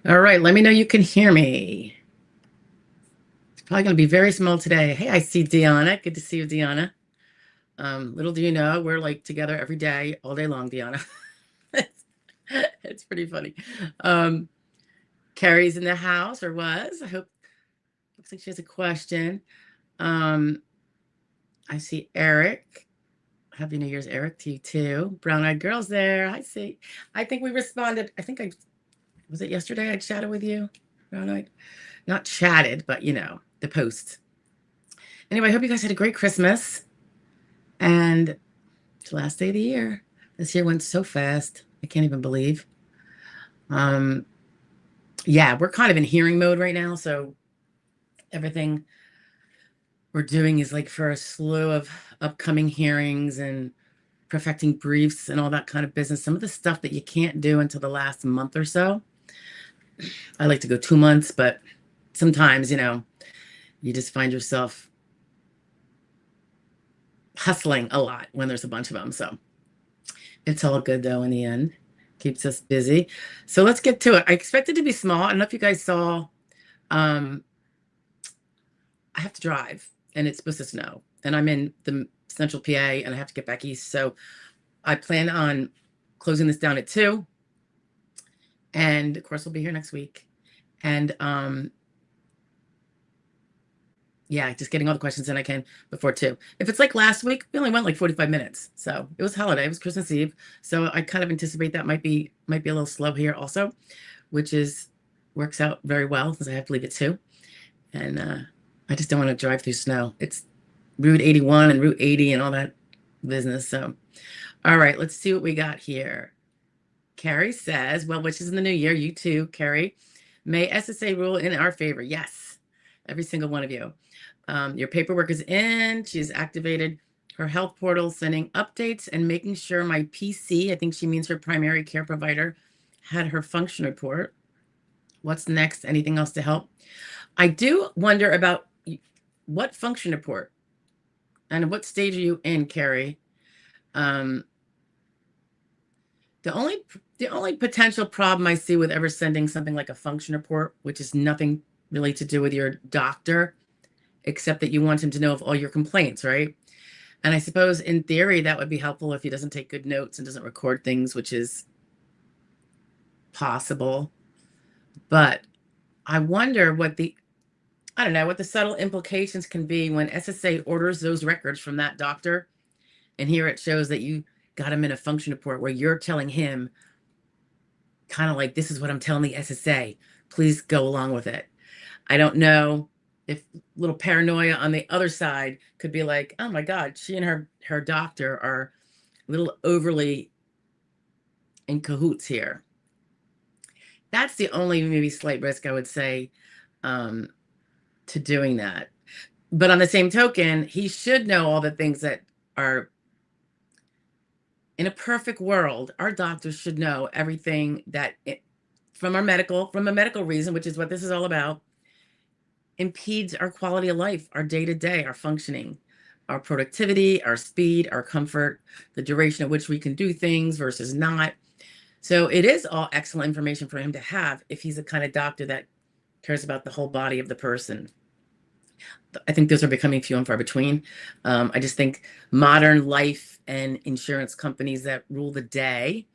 All right, let me know you can hear me. It's probably going to be very small today. Hey, I see Deanna. Good to see you, Deanna. Little do you know, we're like together every day, all day long, Deanna. it's, it's pretty funny. Um, Carrie's in the house, or was. I hope. Looks like she has a question. Um, I see Eric. Happy New Year's, Eric, to you too. Brown Eyed Girl's there. I see. I think we responded. I think I was it yesterday I chatted with you, Brown Eyed. Not chatted, but the post. Anyway, I hope you guys had a great Christmas. And it's the last day of the year. This year went so fast. I can't even believe. Um, yeah, we're kind of in hearing mode right now. So everything we're doing is like for a slew of upcoming hearings and perfecting briefs and all that kind of business. Some of the stuff that you can't do until the last month or so. I like to go 2 months, but sometimes, you just find yourself hustling a lot when there's a bunch of them. So it's all good though in the end. Keeps us busy. So let's get to it. I expect it to be small. I don't know if you guys saw, um, I have to drive and it's supposed to snow. And I'm in the central PA and I have to get back east. So I plan on closing this down at 2. And of course we'll be here next week. And yeah, just getting all the questions in I can before 2. If it's like last week, we only went like 45 minutes. So it was holiday, it was Christmas Eve. So I kind of anticipate that might be a little slow here also, which is works out very well since I have to leave at 2. And I just don't want to drive through snow. It's Route 81 and Route 80 and all that business. So all right, let's see what we got here. Carrie says, well, wishes in the new year. You too, Carrie. May SSA rule in our favor. Yes, every single one of you. Your paperwork is in. She's activated her health portal, sending updates and making sure my PC, I think she means her primary care provider, had her function report. What's next? Anything else to help? I do wonder about what function report and what stage are you in, Carrie? Um, the only the only potential problem I see with ever sending something like a function report, which is nothing really to do with your doctor, except that you want him to know of all your complaints, right? And I suppose in theory that would be helpful if he doesn't take good notes and doesn't record things, which is possible. But I wonder I don't know, what the subtle implications can be when SSA orders those records from that doctor. And here it shows that you got him in a function report where you're telling him kind of like, this is what I'm telling the SSA. Please go along with it. I don't know if little paranoia on the other side could be like, oh my God, she and her doctor are a little overly in cahoots here. That's the only maybe slight risk I would say um, to doing that. But on the same token, he should know all the things that are in a perfect world. Our doctors should know everything that from a medical reason, which is what this is all about, impedes our quality of life, our day to day, our functioning, our productivity, our speed, our comfort, the duration at which we can do things versus not. So it is all excellent information for him to have if he's the kind of doctor that cares about the whole body of the person. I think those are becoming few and far between. I just think modern life and insurance companies that rule the day,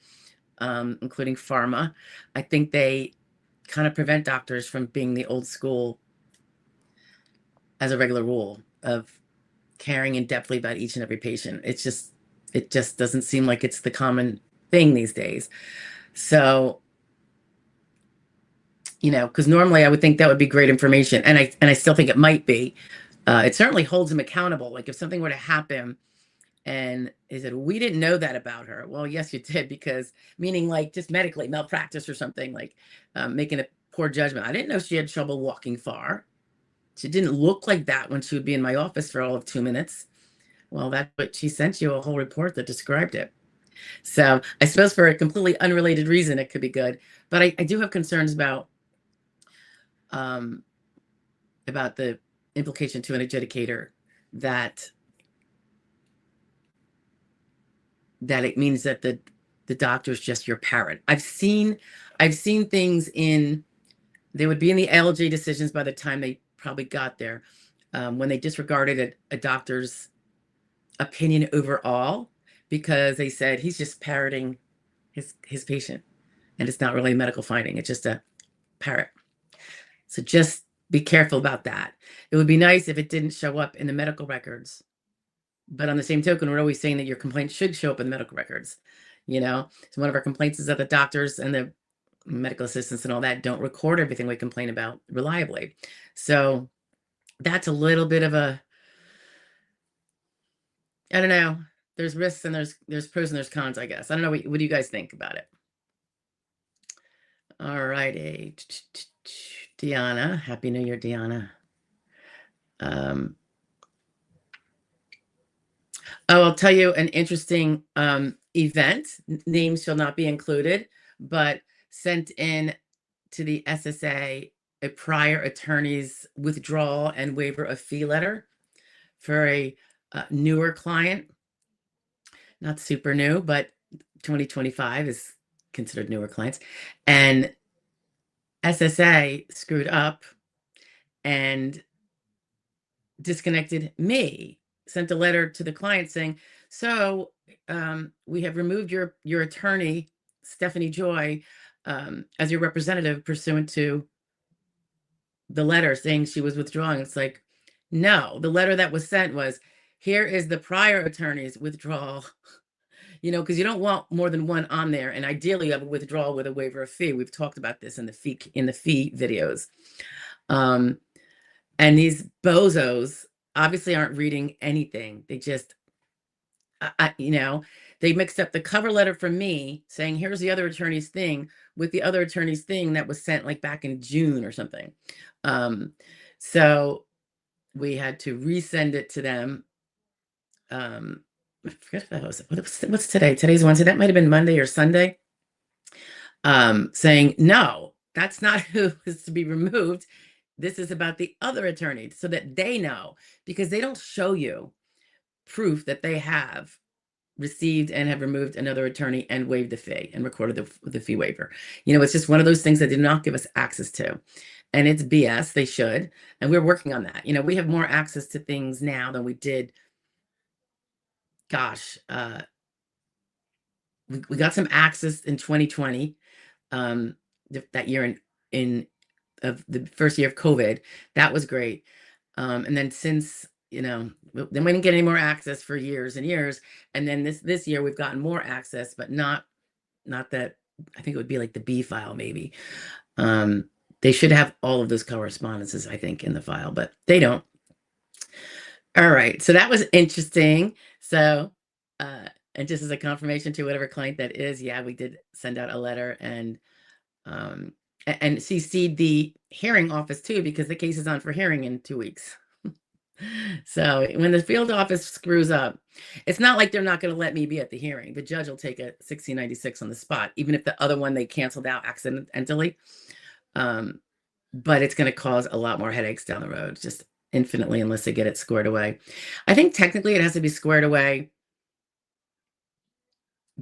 including pharma, I think they kind of prevent doctors from being the old school as a regular rule of caring in depthly about each and every patient. It just doesn't seem like it's the common thing these days. So, because normally I would think that would be great information, and I still think it might be. It certainly holds him accountable. Like if something were to happen, and he said, "We didn't know that about her." Well, yes, you did, because meaning like just medically malpractice or something like making a poor judgment. I didn't know she had trouble walking far. She didn't look like that when she would be in my office for all of 2 minutes. Well, that's what she sent you a whole report that described it. So I suppose for a completely unrelated reason, it could be good. But I do have concerns um, about the implication to an adjudicator that it means that the doctor is just your parent. I've seen things in They would be in the ALJ decisions by the time they probably got there, when they disregarded a doctor's opinion overall because they said he's just parroting his patient, and it's not really a medical finding. It's just a parrot. So just be careful about that. It would be nice if it didn't show up in the medical records. But on the same token, we're always saying that your complaint should show up in the medical records. So one of our complaints is that the doctors and the medical assistants and all that don't record everything we complain about reliably. So that's a little bit of a, I don't know. There's risks and there's pros and there's cons, I guess. I don't know. What do you guys think about it? All righty. Deanna. Happy New Year, Deanna. I'll tell you an interesting event. Names shall not be included, but sent in to the SSA a prior attorney's withdrawal and waiver of fee letter for a newer client. Not super new, but 2025 is considered newer clients. And SSA screwed up and disconnected me, sent a letter to the client saying, so we have removed your attorney, Stephanie Joy, as your representative pursuant to the letter saying she was withdrawing. It's like, no, the letter that was sent was, here is the prior attorney's withdrawal, because you don't want more than one on there. And ideally you have a withdrawal with a waiver of fee. We've talked about this in the fee videos. And these bozos obviously aren't reading anything. They just, they mixed up the cover letter from me saying, here's the other attorney's thing with the other attorney's thing that was sent like back in June or something. So we had to resend it to them. I forget if that was, what's today? Today's Wednesday. That might've been Monday or Sunday. Saying, no, that's not who is to be removed. This is about the other attorney, so that they know, because they don't show you proof that they have received and have removed another attorney and waived the fee and recorded the fee waiver. It's just one of those things that did not give us access to. And it's BS. They should. And we're working on that. We have more access to things now than we did. Gosh, we got some access in 2020, that year in of the first year of COVID. That was great. And then since, then we didn't get any more access for years and years. And then this year we've gotten more access, but not that, I think it would be like the B file maybe. They should have all of those correspondences, I think, in the file, but they don't. All right. So that was interesting. So, and just as a confirmation to whatever client that is, yeah, we did send out a letter and CC'd the hearing office too, because the case is on for hearing in 2 weeks. So when the field office screws up, it's not like they're not going to let me be at the hearing. The judge will take a 1696 on the spot, even if the other one they canceled out accidentally. But it's going to cause a lot more headaches down the road, just infinitely, unless they get it squared away. I think technically it has to be squared away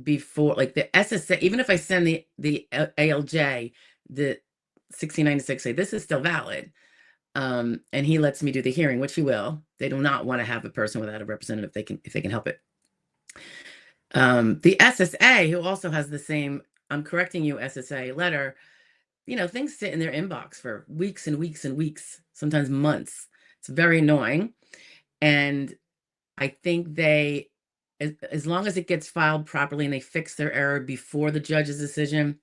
before, like the SSA, even if I send the ALJ the 1696, say this is still valid, and he lets me do the hearing, which he will. They do not want to have a person without a representative if they can help it. The SSA, who also has the same I'm correcting you SSA letter, things sit in their inbox for weeks and weeks and weeks, sometimes months. It's very annoying. And I think as long as it gets filed properly and they fix their error before the judge's decision,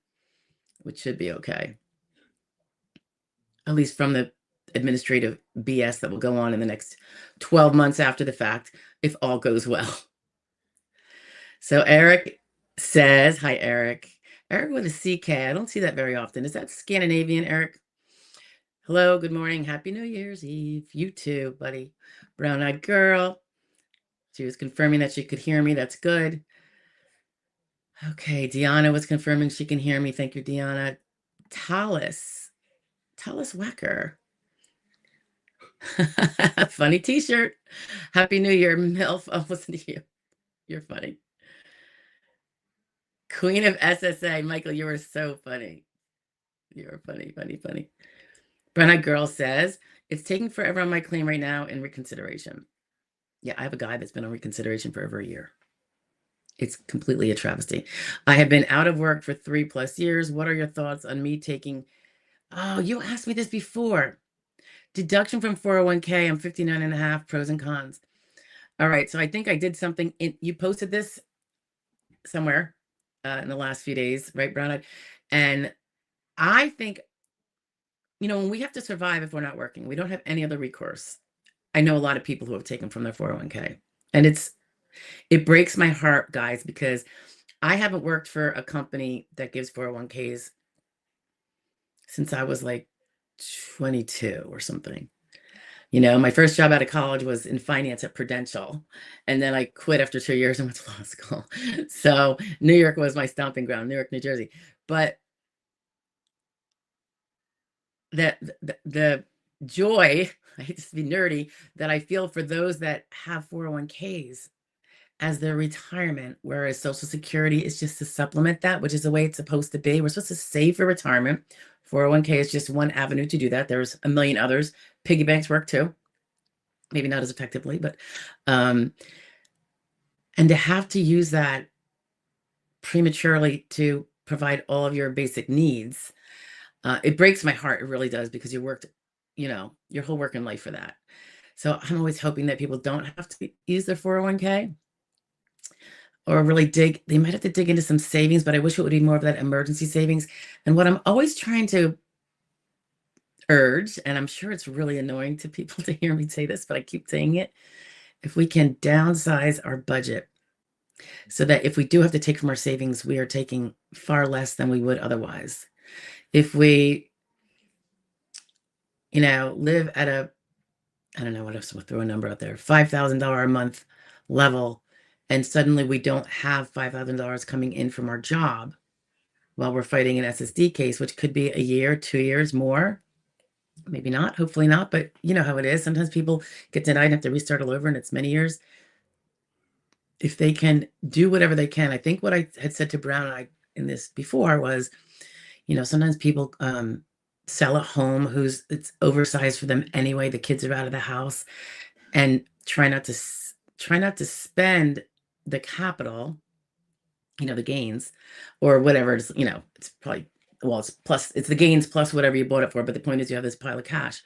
which should be okay. At least from the administrative BS that will go on in the next 12 months after the fact, if all goes well. So Eric says, hi, Eric. Eric with a CK. I don't see that very often. Is that Scandinavian, Eric? Hello, good morning. Happy New Year's Eve. You too, buddy. Brown-eyed girl. She was confirming that she could hear me. That's good. Okay, Deanna was confirming she can hear me. Thank you, Deanna. Talis Wecker. Funny t-shirt. Happy New Year, MILF. I'll listen to you. You're funny. Queen of SSA. Michael, you were so funny. You were funny, funny, funny. Brown Eyed Girl says, it's taking forever on my claim right now in reconsideration. Yeah, I have a guy that's been on reconsideration for over a year. It's completely a travesty. I have been out of work for 3+ years. What are your thoughts on me taking, oh, you asked me this before. Deduction from 401k, I'm 59 and a half, pros and cons. All right, so I think I did something, you posted this somewhere in the last few days, right, Brown Eyed? And I think, when we have to survive if we're not working, we don't have any other recourse. I know a lot of people who have taken from their 401k. And it breaks my heart, guys, because I haven't worked for a company that gives 401ks since I was like 22 or something. My first job out of college was in finance at Prudential, and then I quit after 2 years and went to law school. So New York was my stomping ground, New York, New Jersey. But the joy, I hate to be nerdy, that I feel for those that have 401ks as their retirement, whereas Social Security is just to supplement that, which is the way it's supposed to be. We're supposed to save for retirement. 401k is just one avenue to do that. There's a million others. Piggy banks work too. Maybe not as effectively, but and to have to use that prematurely to provide all of your basic needs, it breaks my heart. It really does, because you worked, your whole working life for that. So I'm always hoping that people don't have to use their 401k or really they might have to dig into some savings, but I wish it would be more of that emergency savings. And what I'm always trying to urge, and I'm sure it's really annoying to people to hear me say this, but I keep saying it, if we can downsize our budget so that if we do have to take from our savings, we are taking far less than we would otherwise. If we, live at I don't know what else, we'll throw a number out there, $5,000 a month level, and suddenly we don't have $5,000 coming in from our job while we're fighting an SSD case, which could be a year, 2 years more. Maybe not, hopefully not, but you know how it is. Sometimes people get denied and have to restart all over, and it's many years. If they can do whatever they can, I think what I had said to Brown and I in this before was, sometimes people sell a home it's oversized for them anyway. The kids are out of the house, and try not to spend the capital, the gains, or whatever it is. It's probably, well, it's the gains plus whatever you bought it for. But the point is, you have this pile of cash.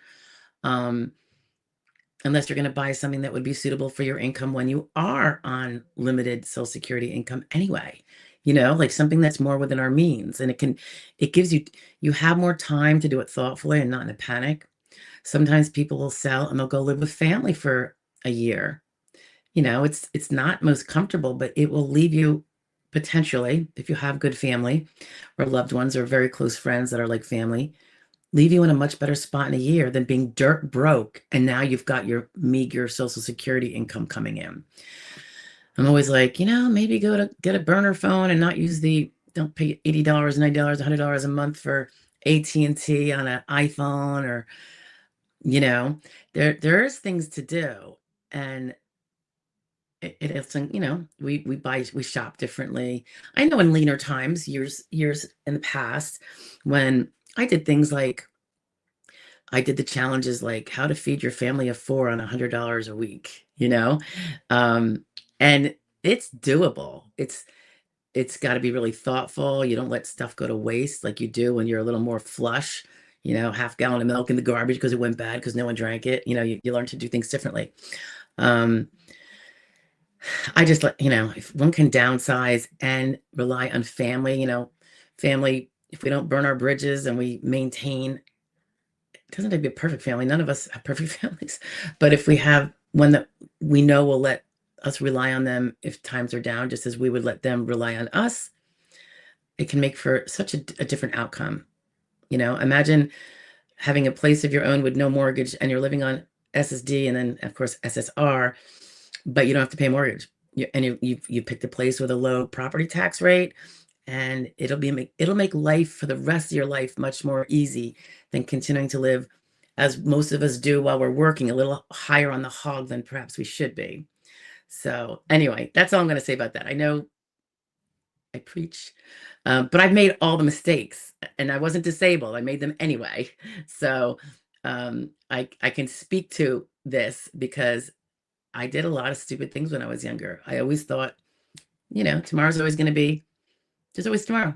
Unless you're going to buy something that would be suitable for your income when you are on limited Social Security income anyway, like something that's more within our means. And it gives you have more time to do it thoughtfully and not in a panic. Sometimes people will sell and they'll go live with family for a year. It's not most comfortable, but it will leave you potentially, if you have good family or loved ones or very close friends that are like family, leave you in a much better spot in a year than being dirt broke. And now you've got your meager Social Security income coming in. I'm always like, maybe go to get a burner phone and don't pay $80, $90, $100 a month for AT&T on an iPhone, or, there's things to do. And it's, we shop differently. I know in leaner times, years in the past, when I did things like, I did the challenges like how to feed your family of four on $100 a week, and it's doable. It's got to be really thoughtful. You don't let stuff go to waste like you do when you're a little more flush, half gallon of milk in the garbage because it went bad because no one drank it. You learn to do things differently. I just if one can downsize and rely on family, family, if we don't burn our bridges and we maintain, it doesn't have to be a perfect family. None of us have perfect families. But if we have one that we know will let us rely on them if times are down, just as we would let them rely on us, it can make for such a different outcome. Imagine having a place of your own with no mortgage and you're living on SSD and then, of course, SSR, but you don't have to pay a mortgage. You picked a place with a low property tax rate, and it'll make life for the rest of your life much more easy than continuing to live as most of us do while we're working, a little higher on the hog than perhaps we should be. So anyway, that's all I'm going to say about that. I know I preach. But I've made all the mistakes, and I wasn't disabled. I made them anyway. So I can speak to this because I did a lot of stupid things when I was younger. I always thought, tomorrow's always going to be, there's always tomorrow,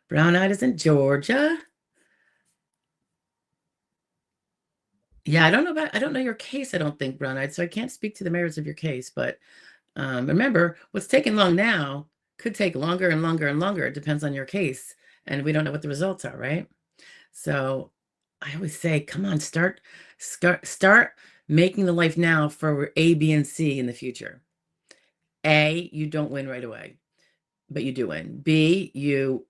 Brown Eyed is in Georgia. Yeah, I don't know your case, I don't think, Brown Eyed, so I can't speak to the merits of your case. But remember, what's taking long now could take longer and longer and longer. It depends on your case, and we don't know what the results are, right? So I always say, come on, start making the life now for A, B, and C in the future. A, you don't win right away, but you do win. B, you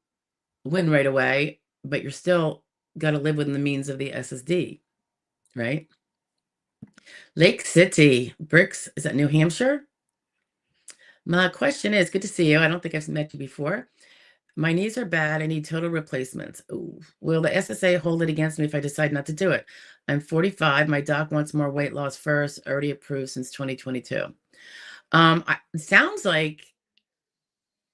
win right away, but you're still got to live within the means of the SSD, right? Lake City, Bricks, is that New Hampshire? My question is, good to see you. I don't think I've met you before. My knees are bad. I need total replacements. Ooh. Will the SSA hold it against me if I decide not to do it? I'm 45. My doc wants more weight loss first, already approved since 2022. It sounds like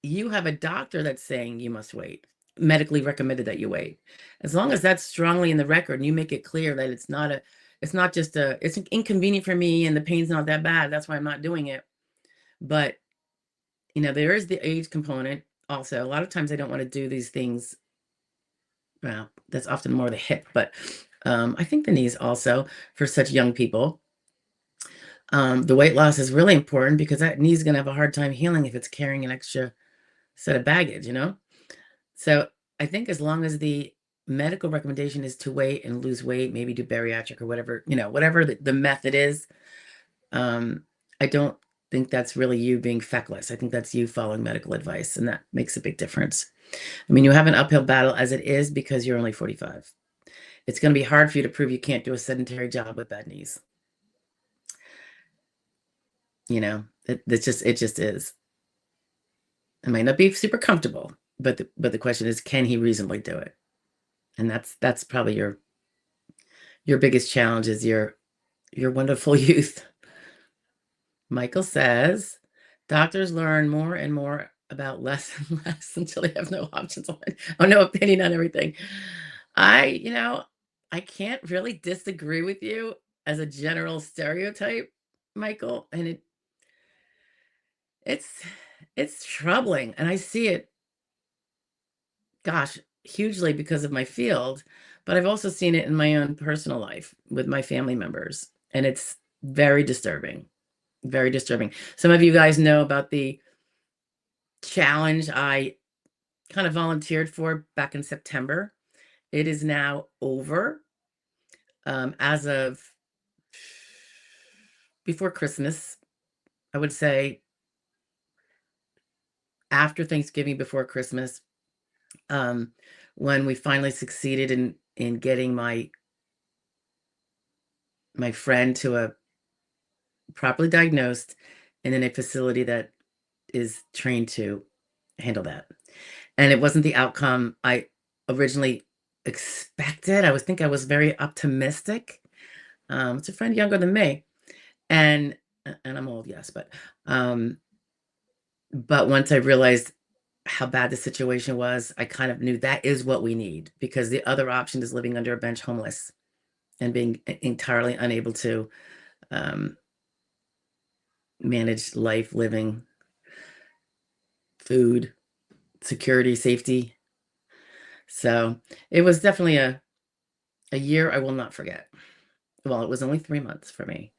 you have a doctor that's saying you must wait, medically recommended that you wait. As long as that's strongly in the record and you make it clear that it's not just it's inconvenient for me and the pain's not that bad, that's why I'm not doing it. But there is the age component also. A lot of times I don't want to do these things. Well, that's often more the hip, but I think the knees also for such young people. The weight loss is really important because that knee's going to have a hard time healing if it's carrying an extra set of baggage, So I think as long as the medical recommendation is to wait and lose weight, maybe do bariatric or whatever, whatever the method is, I don't think that's really you being feckless. I think that's you following medical advice, and that makes a big difference. I mean, you have an uphill battle as it is because you're only 45. It's going to be hard for you to prove you can't do a sedentary job with bad knees. It just is. It might not be super comfortable, but the question is, can he reasonably do it? And that's probably your biggest challenge is your wonderful youth. Michael says, doctors learn more and more about less and less until they have no options on it. Oh, no opinion on everything. I can't really disagree with you as a general stereotype, Michael, and it's troubling, and I see it, gosh, hugely because of my field, but I've also seen it in my own personal life with my family members, and it's very disturbing. Very disturbing. Some of you guys know about the challenge I kind of volunteered for back in September. It is now over. As of before Christmas, I would say after Thanksgiving, before Christmas, when we finally succeeded in getting my friend to a properly diagnosed and in a facility that is trained to handle that. And it wasn't the outcome I originally expected. I was very optimistic. It's a friend younger than me, and I'm old, yes, but once I realized how bad the situation was, I kind of knew that is what we need, because the other option is living under a bench homeless and being entirely unable to manage life, living, food, security, safety. So it was definitely a year I will not forget. Well, it was only 3 months for me,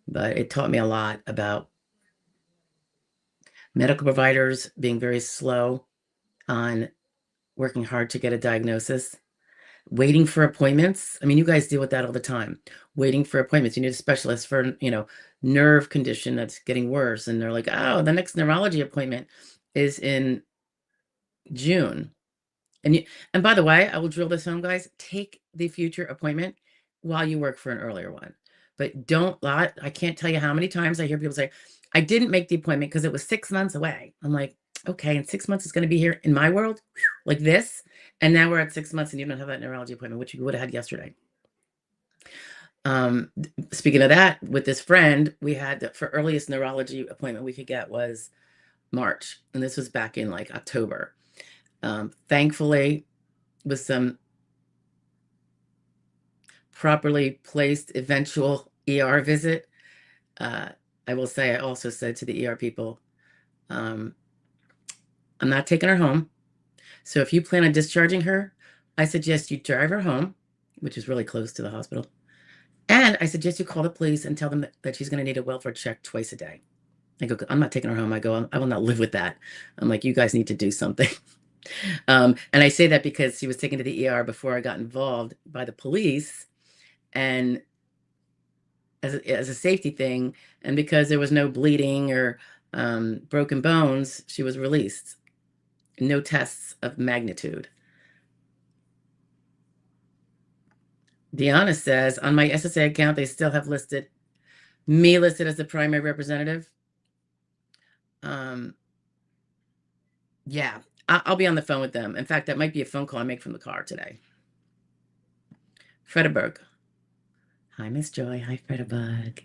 but it taught me a lot about medical providers being very slow on working hard to get a diagnosis, waiting for appointments. I mean, you guys deal with that all the time. Waiting for appointments. You need a specialist for, nerve condition that's getting worse. And they're like, oh, the next neurology appointment is in June. And by the way, I will drill this home, guys. Take the future appointment while you work for an earlier one. But don't lie. I can't tell you how many times I hear people say, I didn't make the appointment because it was 6 months away. I'm like, okay, and 6 months is going to be here in my world like this. And now we're at 6 months and you don't have that neurology appointment, which you would have had yesterday. Speaking of that, with this friend, we had for earliest neurology appointment we could get was March, and this was back in like October. Thankfully, with some properly placed eventual ER visit, I will say I also said to the ER people, I'm not taking her home. So if you plan on discharging her, I suggest you drive her home, which is really close to the hospital. And I suggest you call the police and tell them that she's going to need a welfare check twice a day. I go, I'm not taking her home. I go, I will not live with that. I'm like, you guys need to do something. And I say that because she was taken to the ER before I got involved by the police, and as a safety thing, and because there was no bleeding or broken bones, she was released. No tests of magnitude. Deanna says, on my SSA account, they still have me listed as the primary representative. Yeah, I'll be on the phone with them. In fact, that might be a phone call I make from the car today. Fredeberg. Hi, Miss Joy. Hi, Fredeberg.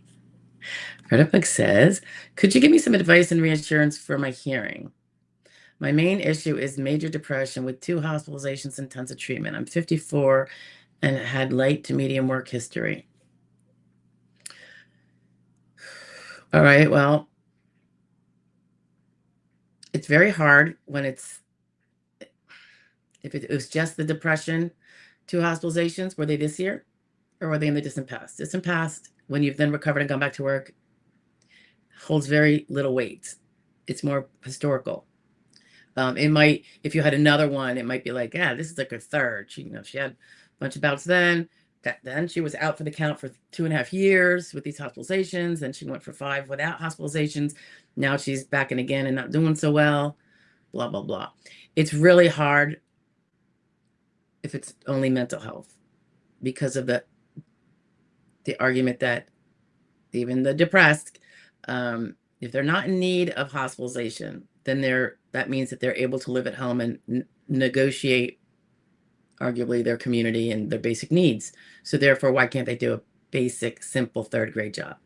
Fredeberg says, could you give me some advice and reassurance for my hearing? My main issue is major depression with 2 hospitalizations and tons of treatment. I'm 54 and had light to medium work history. All right, well, it's very hard when if it was just the depression, 2 hospitalizations, were they this year or were they in the distant past? Distant past, when you've then recovered and gone back to work, holds very little weight. It's more historical. It might, if you had another one, it might be like, yeah, this is like her third. She had a bunch of bouts then. Then she was out for the count for 2.5 years with these hospitalizations. Then she went for 5 without hospitalizations. Now she's back in again and not doing so well. Blah, blah, blah. It's really hard if it's only mental health because of the argument that even the depressed, if they're not in need of hospitalization, then that means that they're able to live at home and negotiate arguably their community and their basic needs. So therefore, why can't they do a basic, simple 3rd grade job?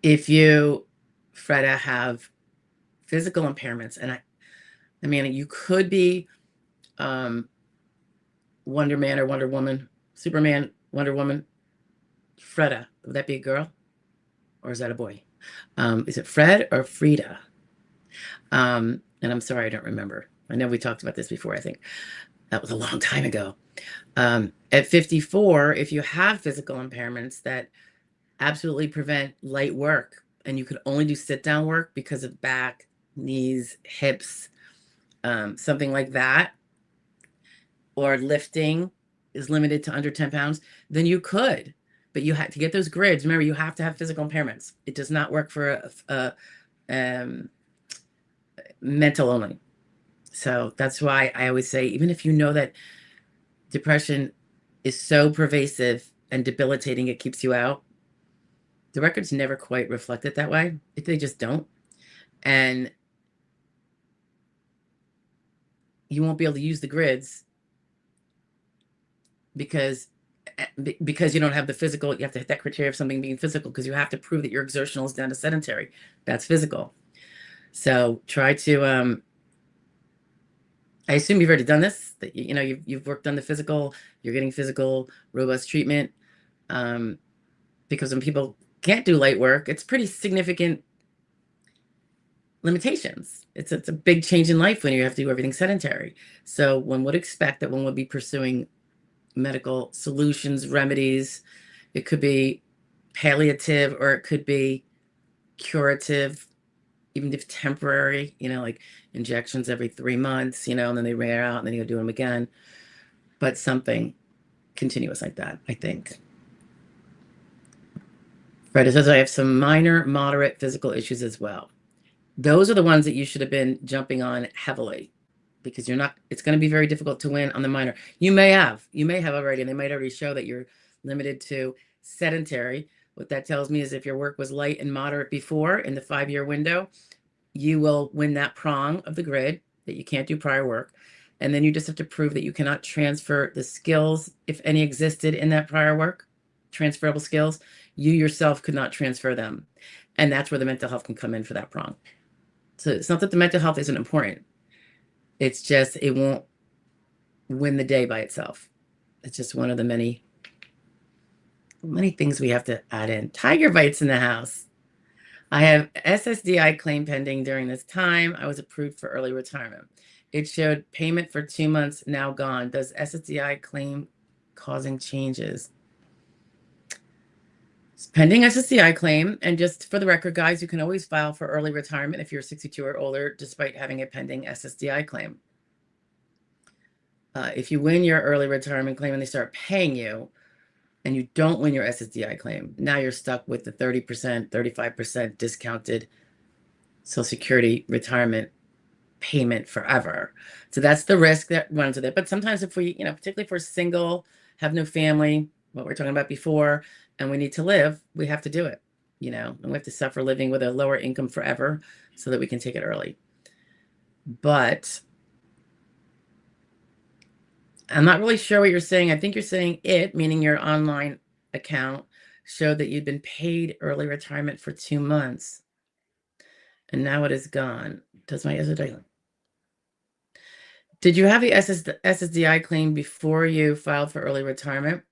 If you, Freda, have physical impairments, and I mean, you could be Wonder Man or Wonder Woman, Superman, Wonder Woman. Freda, would that be a girl? Or is that a boy? Is it Fred or Frida? And I'm sorry, I don't remember. I know we talked about this before, I think. That was a long time ago. At 54, if you have physical impairments that absolutely prevent light work, and you could only do sit-down work because of back, knees, hips, something like that, or lifting is limited to under 10 pounds, then you could. But you have to get those grids. Remember, you have to have physical impairments. It does not work for mental only. So that's why I always say, even if you know that depression is so pervasive and debilitating, it keeps you out, the records never quite reflect it that way. They just don't. And you won't be able to use the grids because you don't have the physical. You have to hit that criteria of something being physical because you have to prove that your exertional is down to sedentary. That's physical. So try to I assume you've already done this, that you've worked on the physical, you're getting physical, robust treatment. Because when people can't do light work, it's pretty significant limitations. It's a big change in life when you have to do everything sedentary. So one would expect that one would be pursuing medical solutions, remedies. It could be palliative or it could be curative, even if temporary, like injections every 3 months, and then they wear out and then you do them again. But something continuous like that, I think. Right, it says I have some minor, moderate physical issues as well. Those are the ones that you should have been jumping on heavily because it's going to be very difficult to win on the minor. You may have already, and they might already show that you're limited to sedentary. What that tells me is if your work was light and moderate before in the 5-year window, you will win that prong of the grid that you can't do prior work. And then you just have to prove that you cannot transfer the skills, if any existed in that prior work, transferable skills, you yourself could not transfer them. And that's where the mental health can come in for that prong. So it's not that the mental health isn't important. It's just it won't win the day by itself. It's just one of the many things we have to add in. Tiger bites in the house. I have SSDI claim pending during this time. I was approved for early retirement. It showed payment for 2 months now gone. Does SSDI claim causing changes? It's pending SSDI claim. And just for the record, guys, you can always file for early retirement if you're 62 or older, despite having a pending SSDI claim. If you win your early retirement claim and they start paying you, and you don't win your SSDI claim, now you're stuck with the 30%, 35% discounted Social Security retirement payment forever. So that's the risk that runs with it. But sometimes if we, particularly if we're single, have no family, what we're talking about before, and we need to live, we have to do it, and we have to suffer living with a lower income forever so that we can take it early. But I'm not really sure what you're saying. I think you're saying it, meaning your online account, showed that you'd been paid early retirement for 2 months. And now it is gone. Does my SSDI? Did you have the SSDI claim before you filed for early retirement?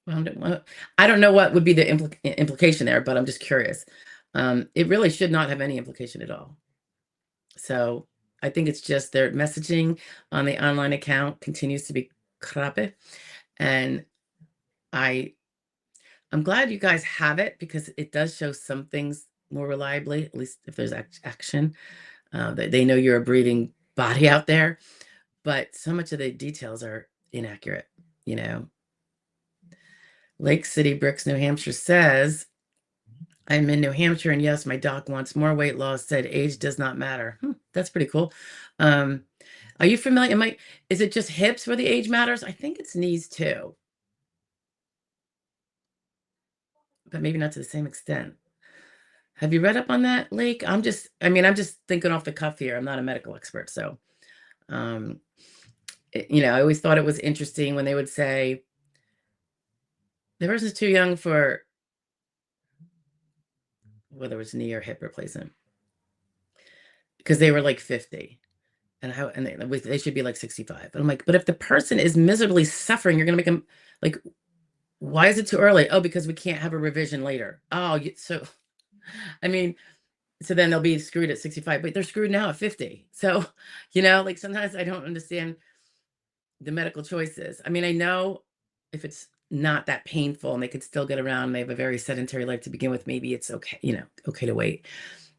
Well, I don't know what would be the implication there, but I'm just curious. It really should not have any implication at all. So I think it's just their messaging on the online account continues to be crappy. And I'm glad you guys have it because it does show some things more reliably, at least if there's action. They know you're a breathing body out there, but so much of the details are inaccurate, Lake City Bricks, New Hampshire says, I'm in New Hampshire, and yes, my doc wants more weight loss, said age does not matter. That's pretty cool. Are you familiar? Is it just hips where the age matters? I think it's knees too, but maybe not to the same extent. Have you read up on that, Lake? I'm just thinking off the cuff here. I'm not a medical expert. So, I always thought it was interesting when they would say, the person's too young for whether it's knee or hip replacement because they were like 50 and they should be like 65. But I'm like, but if the person is miserably suffering, you're going to make them like, why is it too early? Oh, because we can't have a revision later. Oh, so then they'll be screwed at 65, but they're screwed now at 50. So, sometimes I don't understand the medical choices. I know if it's not that painful and they could still get around, they have a very sedentary life to begin with, maybe it's okay, okay to wait.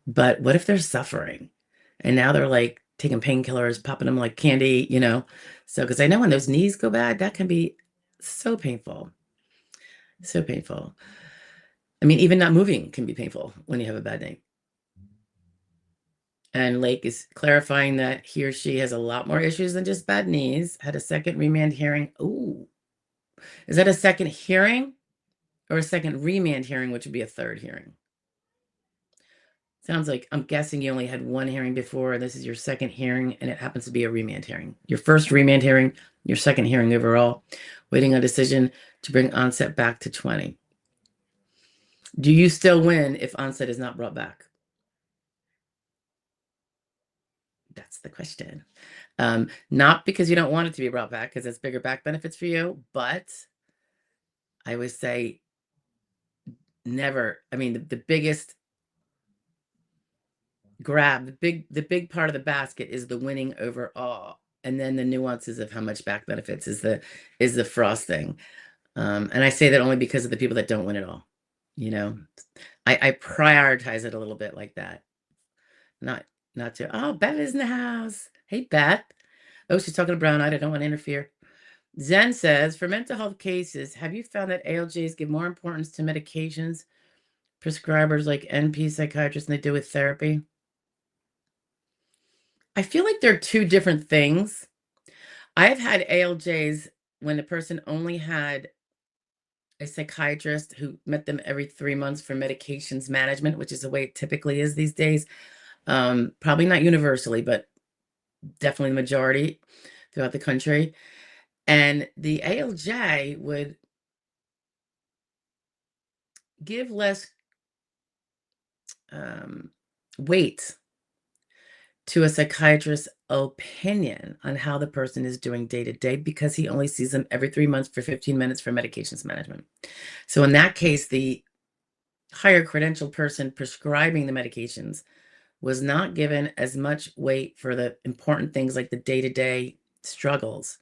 But what if they're suffering and now they're like taking painkillers, popping them like candy, So, because I know when those knees go bad, that can be so painful. So painful. Even not moving can be painful when you have a bad knee. And Lake is clarifying that he or she has a lot more issues than just bad knees. Had a second remand hearing. Ooh. Is that a second hearing or a second remand hearing, which would be a third hearing? Sounds like, I'm guessing you only had one hearing before. This is your second hearing, and it happens to be a remand hearing. Your first remand hearing, your second hearing overall. Waiting on decision to bring onset back to 20. Do you still win if onset is not brought back? That's the question. Not because you don't want it to be brought back, because it's bigger back benefits for you, but I always say never. The biggest grab, the big part of the basket is the winning overall, and then the nuances of how much back benefits is the frosting. And I say that only because of the people that don't win it all. I prioritize it a little bit like that. Not to, oh, Beth is in the house. Hey, Beth. Oh, she's talking to Brown Eyed. I don't want to interfere. Zen says, for mental health cases, have you found that ALJs give more importance to medications, prescribers like NP psychiatrists, than they do with therapy? I feel like they're two different things. I've had ALJs when the person only had a psychiatrist who met them every 3 months for medications management, which is the way it typically is these days. Probably not universally, but definitely the majority throughout the country. And the ALJ would give less um, weight to a psychiatrist's opinion on how the person is doing day to day because he only sees them every 3 months for 15 minutes for medications management. So in that case, the higher credentialed person prescribing the medications was not given as much weight for the important things like the day-to-day struggles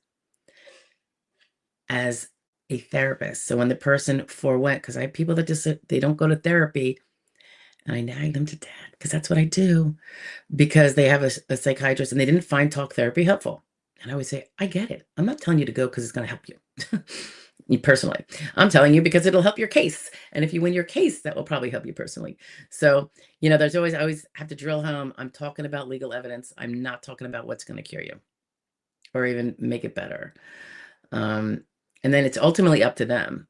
as a therapist. So when the person forewent, because I have people that just they don't go to therapy, and I nag them to death because that's what I do, because they have a psychiatrist and they didn't find talk therapy helpful. And I always say, I get it. I'm not telling you to go because it's going to help you. You personally. I'm telling you because it'll help your case. And if you win your case, that will probably help you personally. So, there's always, I always have to drill home. I'm talking about legal evidence. I'm not talking about what's going to cure you or even make it better. And then it's ultimately up to them.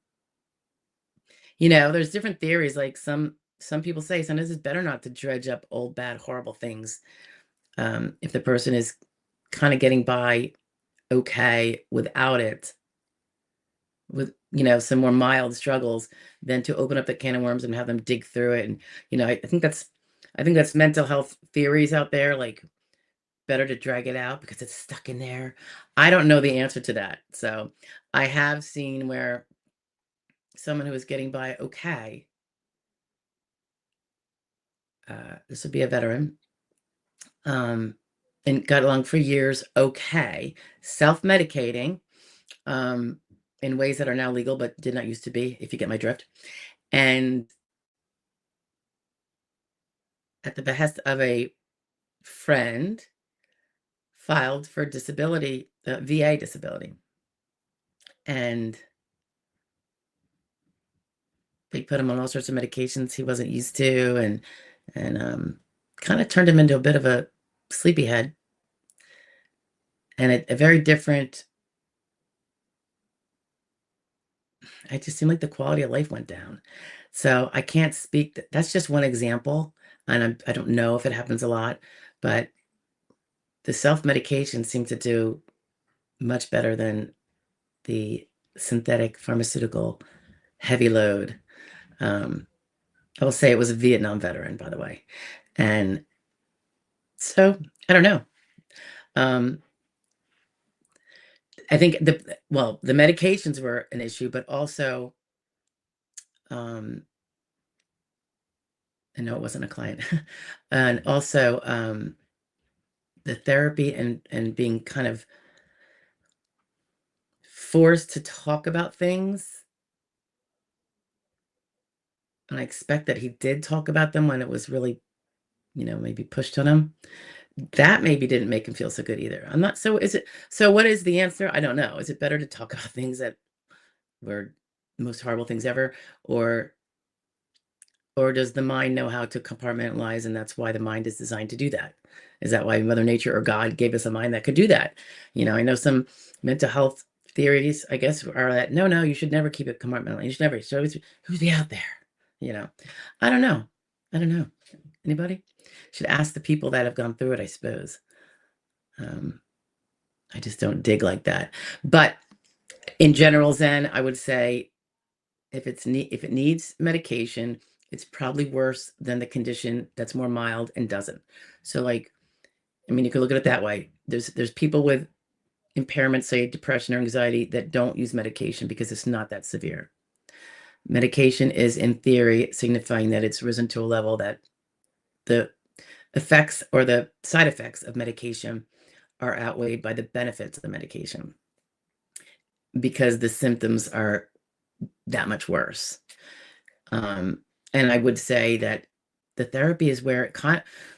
There's different theories. Like some people say sometimes it's better not to dredge up old, bad, horrible things. If the person is kind of getting by okay without it, with some more mild struggles, than to open up the can of worms and have them dig through it. And I think that's mental health theories out there, like better to drag it out because it's stuck in there. I don't know the answer to that. So I have seen where someone who is getting by okay, this would be a veteran, um, and got along for years okay, self-medicating, in ways that are now legal but did not used to be, if you get my drift. And at the behest of a friend, filed for disability, VA disability. And they put him on all sorts of medications he wasn't used to, and kind of turned him into a bit of a sleepyhead, and a very different. It just seemed like the quality of life went down. So I can't speak. That's just one example, and I don't know if it happens a lot, but the self-medication seemed to do much better than the synthetic pharmaceutical heavy load. I will say it was a Vietnam veteran, by the way. And so I don't know. Um, I think the medications were an issue, but also, um, I know it wasn't a client, and also the therapy and being kind of forced to talk about things. And I expect that he did talk about them when it was really, maybe pushed on him. That maybe didn't make him feel so good either. I'm not so is it so what is the answer? I don't know. Is it better to talk about things that were the most horrible things ever, or does the mind know how to compartmentalize, and that's why the mind is designed to do that? Is that why Mother Nature or God gave us a mind that could do that? I know some mental health theories, I guess, are that no, you should never keep it compartmentalized. You should never. So who's the out there? You know, I don't know. I don't know. Anybody? Should ask the people that have gone through it, I suppose. Um, I just don't dig like that. But in general, Zen, I would say if it needs medication, it's probably worse than the condition that's more mild and doesn't. So, like, I mean, you could look at it that way. There's people with impairments, say depression or anxiety, that don't use medication because it's not that severe. Medication is, in theory, signifying that it's risen to a level that the effects or the side effects of medication are outweighed by the benefits of the medication because the symptoms are that much worse. And I would say that the therapy is where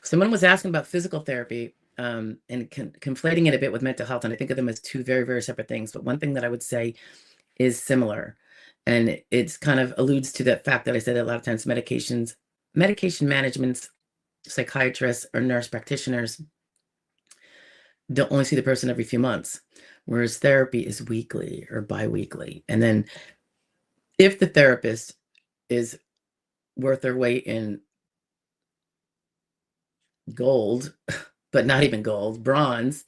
someone was asking about physical therapy, and conflating it a bit with mental health. And I think of them as two very, very separate things. But one thing that I would say is similar, and it's kind of alludes to the fact that I said that a lot of times medication managements, psychiatrists or nurse practitioners don't only see the person every few months, whereas therapy is weekly or biweekly. And then if the therapist is worth their weight in gold, but not even gold, bronze,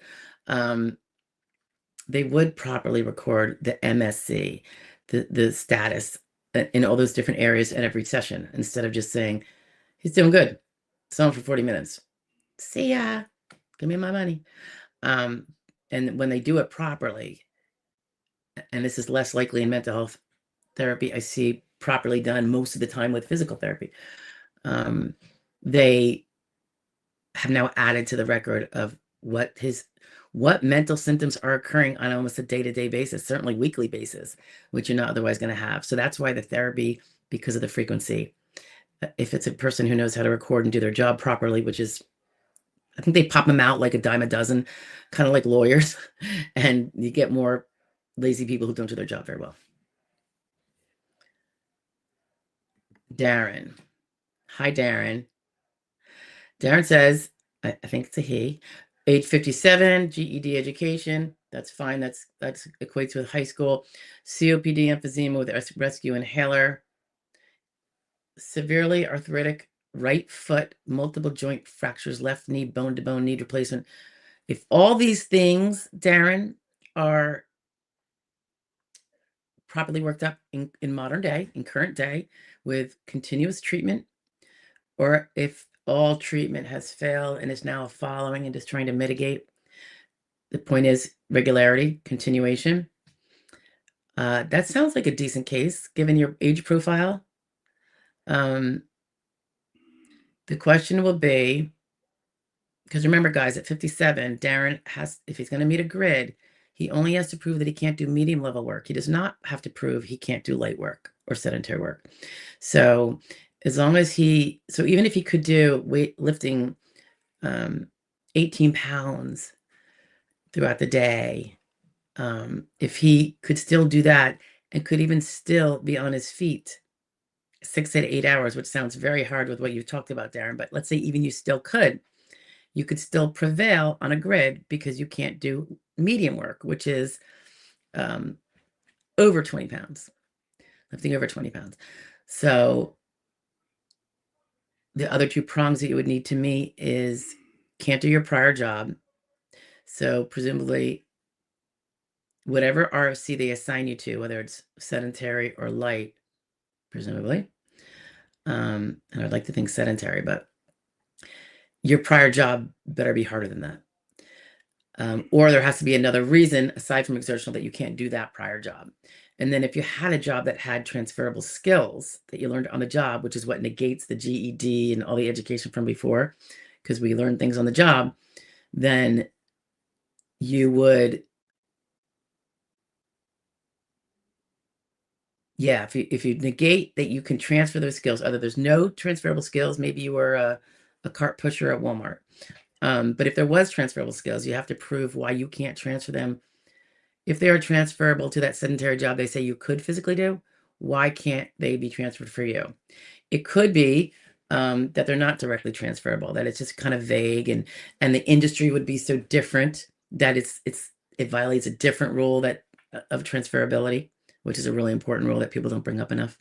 they would properly record the MSC, the status in all those different areas at every session, instead of just saying, He's doing good. Selling for 40 minutes. See ya. Give me my money. Um, and when they do it properly, and this is less likely in mental health therapy, I see properly done most of the time with physical therapy. They have now added to the record of what mental symptoms are occurring on almost a day-to-day basis, certainly weekly basis, which you're not otherwise going to have. So that's why the therapy, because of the frequency, if it's a person who knows how to record and do their job properly, which is, I think they pop them out like a dime a dozen, kind of like lawyers, and you get more lazy people who don't do their job very well. Darren. Hi, Darren. Darren says, I think it's a he, age 57, GED education. That's fine. That's equates with high school. COPD, emphysema with rescue inhaler. Severely arthritic right foot, multiple joint fractures, left knee, bone-to-bone knee replacement. If all these things, Darren, are properly worked up in modern day, in current day, with continuous treatment, or if all treatment has failed and is now following and just trying to mitigate, the point is regularity, continuation. That sounds like a decent case, given your age profile. The question will be, because remember, guys, at 57, Darren has, if he's going to meet a grid, he only has to prove that he can't do medium level work. He does not have to prove he can't do light work or sedentary work. So as long as so even if he could do lifting 18 pounds throughout the day, if he could still do that and could even still be on his feet 6 to 8 hours, which sounds very hard with what you've talked about, Darren, but let's say even you still could, you could still prevail on a grid because you can't do medium work, which is over 20 pounds, lifting over 20 pounds. So the other two prongs that you would need to meet is can't do your prior job. So presumably whatever RFC they assign you to, whether it's sedentary or light, presumably, and I'd like to think sedentary, but your prior job better be harder than that. Or there has to be another reason aside from exertional that you can't do that prior job. And then if you had a job that had transferable skills that you learned on the job, which is what negates the GED and all the education from before, because we learn things on the job, then you would, yeah, if you negate that you can transfer those skills, other there's no transferable skills, maybe you were a cart pusher at Walmart. But if there was transferable skills, you have to prove why you can't transfer them. If they are transferable to that sedentary job they say you could physically do, why can't they be transferred for you? It could be that they're not directly transferable, that it's just kind of vague, and the industry would be so different that it violates a different rule that of transferability, which is a really important rule that people don't bring up enough.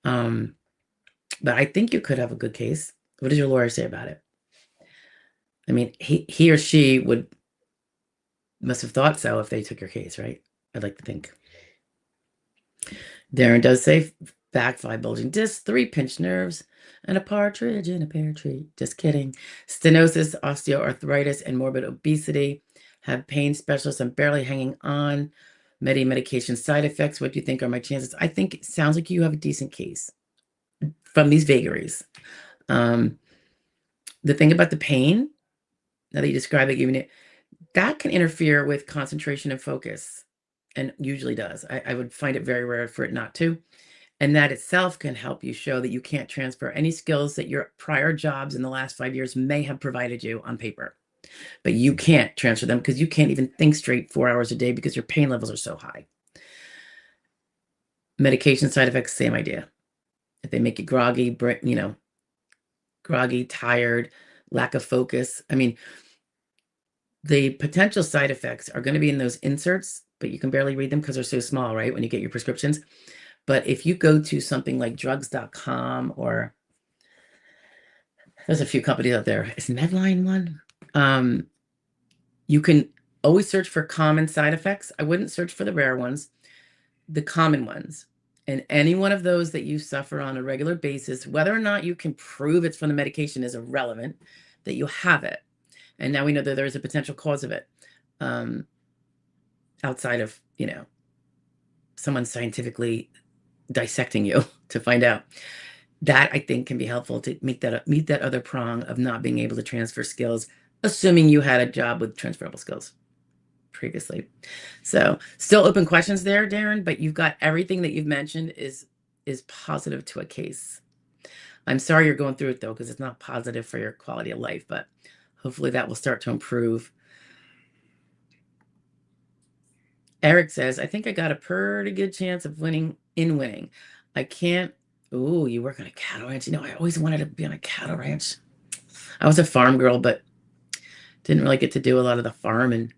But I think you could have a good case. What does your lawyer say about it? I mean, he or she must have thought so if they took your case, right? I'd like to think. Darren does say back 5 bulging discs, 3 pinched nerves, and a partridge in a pear tree. Just kidding. Stenosis, osteoarthritis, and morbid obesity. Have pain specialists. I'm barely hanging on. Medication side effects. What do you think are my chances? I think it sounds like you have a decent case from these vagaries. The thing about the pain, now that you describe it, even it, that can interfere with concentration and focus, and usually does. I would find it very rare for it not to. And that itself can help you show that you can't transfer any skills that your prior jobs in the last 5 years may have provided you on paper. But you can't transfer them because you can't even think straight 4 hours a day because your pain levels are so high. Medication side effects, same idea. If they make you groggy, groggy, tired, lack of focus. I mean, the potential side effects are going to be in those inserts, but you can barely read them because they're so small, right? When you get your prescriptions. But if you go to something like drugs.com, or there's a few companies out there, is Medline one? You can always search for common side effects. I wouldn't search for the rare ones, the common ones. And any one of those that you suffer on a regular basis, whether or not you can prove it's from the medication is irrelevant, that you have it. And now we know that there's a potential cause of it, outside of, someone scientifically dissecting you to find out. That I think can be helpful to meet that other prong of not being able to transfer skills, assuming you had a job with transferable skills previously. So still open questions there, Darren, but you've got everything that you've mentioned is positive to a case. I'm sorry you're going through it though, because it's not positive for your quality of life, but hopefully that will start to improve. Eric says, I think I got a pretty good chance of winning. I can't. Oh, you work on a cattle ranch. I always wanted to be on a cattle ranch. I was a farm girl, but didn't really get to do a lot of the farm. And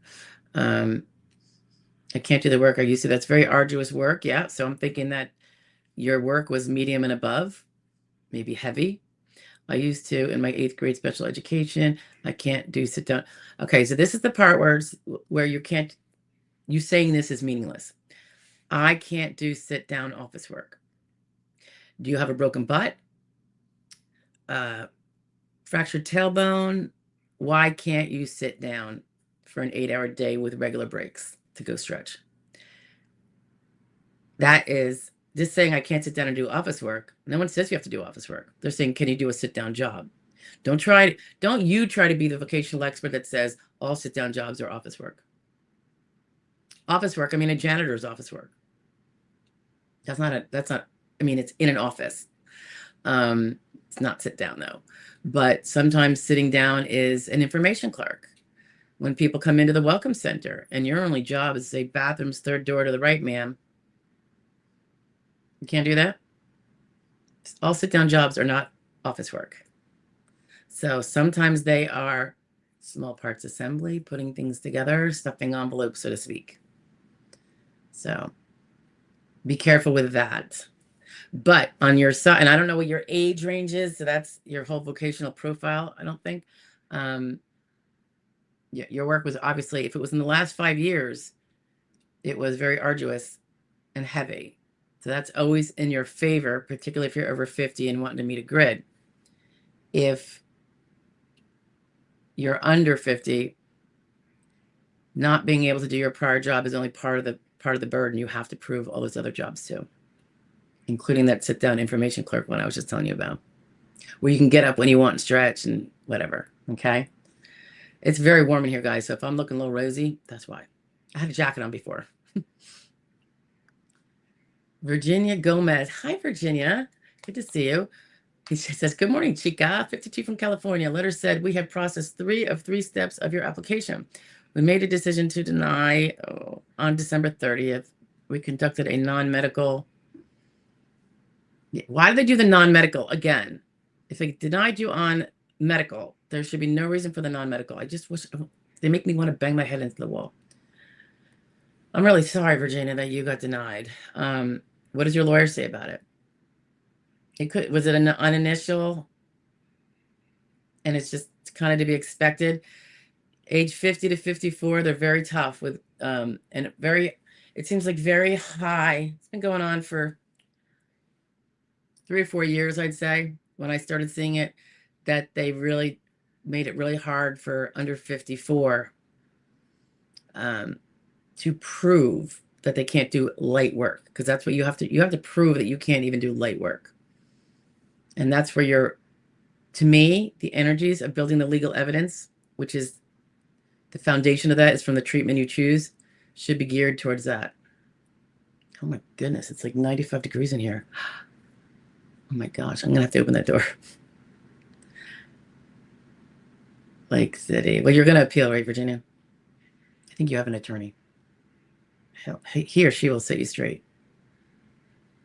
I can't do the work I used to. That's very arduous work. Yeah. So I'm thinking that your work was medium and above, maybe heavy. I used to in my 8th grade special education. I can't do sit down. Okay. So this is the part where you saying this is meaningless. I can't do sit down office work. Do you have a broken butt? Fractured tailbone? Why can't you sit down for an 8-hour day with regular breaks to go stretch? That is just saying I can't sit down and do office work. No one says you have to do office work. They're saying, can you do a sit down job? Don't you try to be the vocational expert that says all sit down jobs are office work. Office work, I mean, a janitor's office work. That's not, I mean, it's in an office. It's not sit down though. But sometimes sitting down is an information clerk. When people come into the welcome center and your only job is to say bathrooms, 3rd door to the right, ma'am. You can't do that. All sit down jobs are not office work. So sometimes they are small parts assembly, putting things together, stuffing envelopes, so to speak. So be careful with that. But on your side, and I don't know what your age range is, so that's your whole vocational profile, I don't think. Your work was obviously, if it was in the last 5 years, it was very arduous and heavy. So that's always in your favor, particularly if you're over 50 and wanting to meet a grid. If you're under 50, not being able to do your prior job is only part of the burden. You have to prove all those other jobs too, including that sit down information clerk one I was just telling you about, where you can get up when you want and stretch and whatever. Okay. It's very warm in here, guys. So if I'm looking a little rosy, that's why. I had a jacket on before. Virginia Gomez. Hi, Virginia. Good to see you. She says, good morning, Chica. 52 from California. Letter said, we have processed 3 of 3 steps of your application. We made a decision to deny on December 30th. We conducted a non-medical. Why do they do the non-medical again? If they denied you on medical, there should be no reason for the non-medical. I just wish they make me want to bang my head into the wall. I'm really sorry, Virginia, that you got denied. What does your lawyer say about it? Was it an initial? And it's just kind of to be expected. Age 50 to 54, they're very tough with, and it seems like very high. It's been going on for 3 or 4 years, I'd say, when I started seeing it, that they really made it really hard for under 54 to prove that they can't do light work, because that's what you have to prove that you can't even do light work. And that's where to me, the energies of building the legal evidence, which is the foundation of that is from the treatment you choose, should be geared towards that. Oh my goodness, it's like 95 degrees in here. Oh my gosh, I'm gonna have to open that door. Lake City. Well, you're gonna appeal, right, Virginia? I think you have an attorney. He or she will set you straight.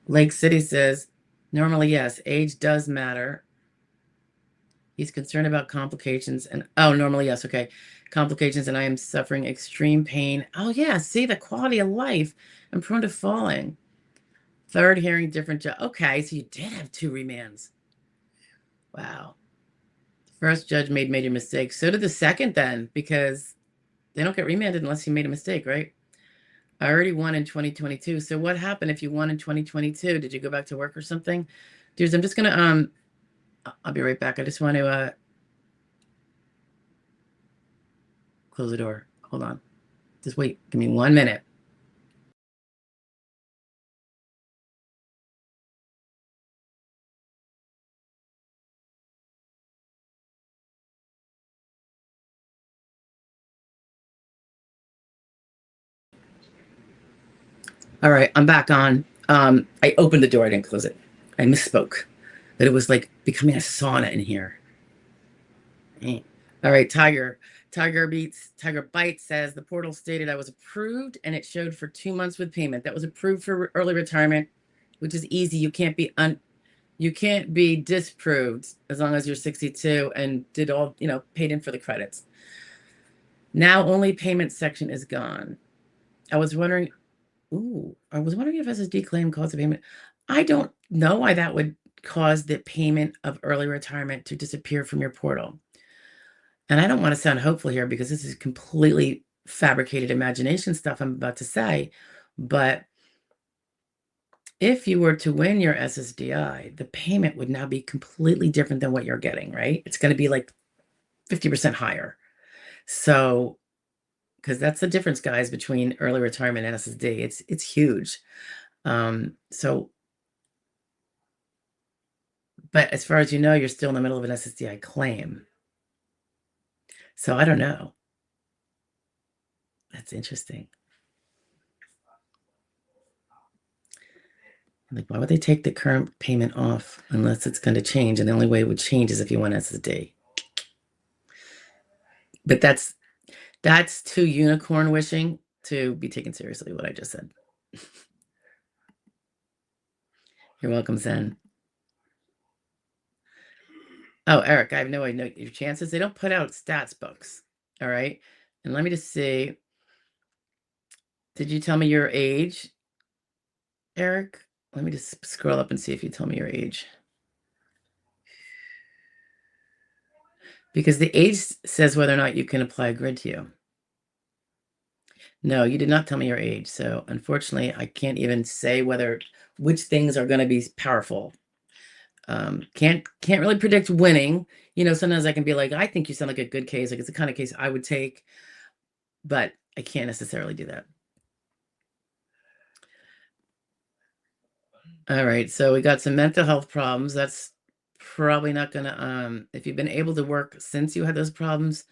Lake City says, normally, yes, age does matter. He's concerned about complications and, normally, yes, okay. Complications, and I am suffering extreme pain. Oh, yeah, see, the quality of life. I'm prone to falling. 3rd hearing, different judge. Okay, so you did have 2 remands. Wow. First judge made major mistakes. So did the second then, because they don't get remanded unless you made a mistake, right? I already won in 2022. So what happened if you won in 2022? Did you go back to work or something? Dudes, I'm just gonna I'll be right back. I just want to close the door. Hold on. Just wait. Give me 1 minute. All right, I'm back on. I opened the door, I didn't close it. I misspoke. But it was like becoming a sauna in here. All right, Tiger Bite says the portal stated I was approved and it showed for 2 months with payment. That was approved for early retirement, which is easy. You can't be disproved as long as you're 62 and did all, paid in for the credits. Now only payment section is gone. I was wondering if SSD claim caused the payment. I don't know why that would cause the payment of early retirement to disappear from your portal. And I don't want to sound hopeful here because this is completely fabricated imagination stuff I'm about to say. But if you were to win your SSDI, the payment would now be completely different than what you're getting, right? It's going to be like 50% higher. So, because that's the difference, guys, between early retirement and SSD. It's huge. So, but as far as you know, you're still in the middle of an SSDI claim. So I don't know. That's interesting. Like, why would they take the current payment off unless it's going to change? And the only way it would change is if you want SSD. But that's too unicorn wishing to be taken seriously, what I just said. You're welcome, Zen. Oh, Eric, I have no idea your chances. They don't put out stats books. All right. And let me just see. Did you tell me your age, Eric? Let me just scroll up and see if you tell me your age. Because the age says whether or not you can apply a grid to you. No, you did not tell me your age. So unfortunately, I can't even say which things are going to be powerful. Can't really predict winning. Sometimes I can be like, I think you sound like a good case. Like it's the kind of case I would take, but I can't necessarily do that. All right. So we got some mental health problems. That's probably not going to, if you've been able to work since you had those problems,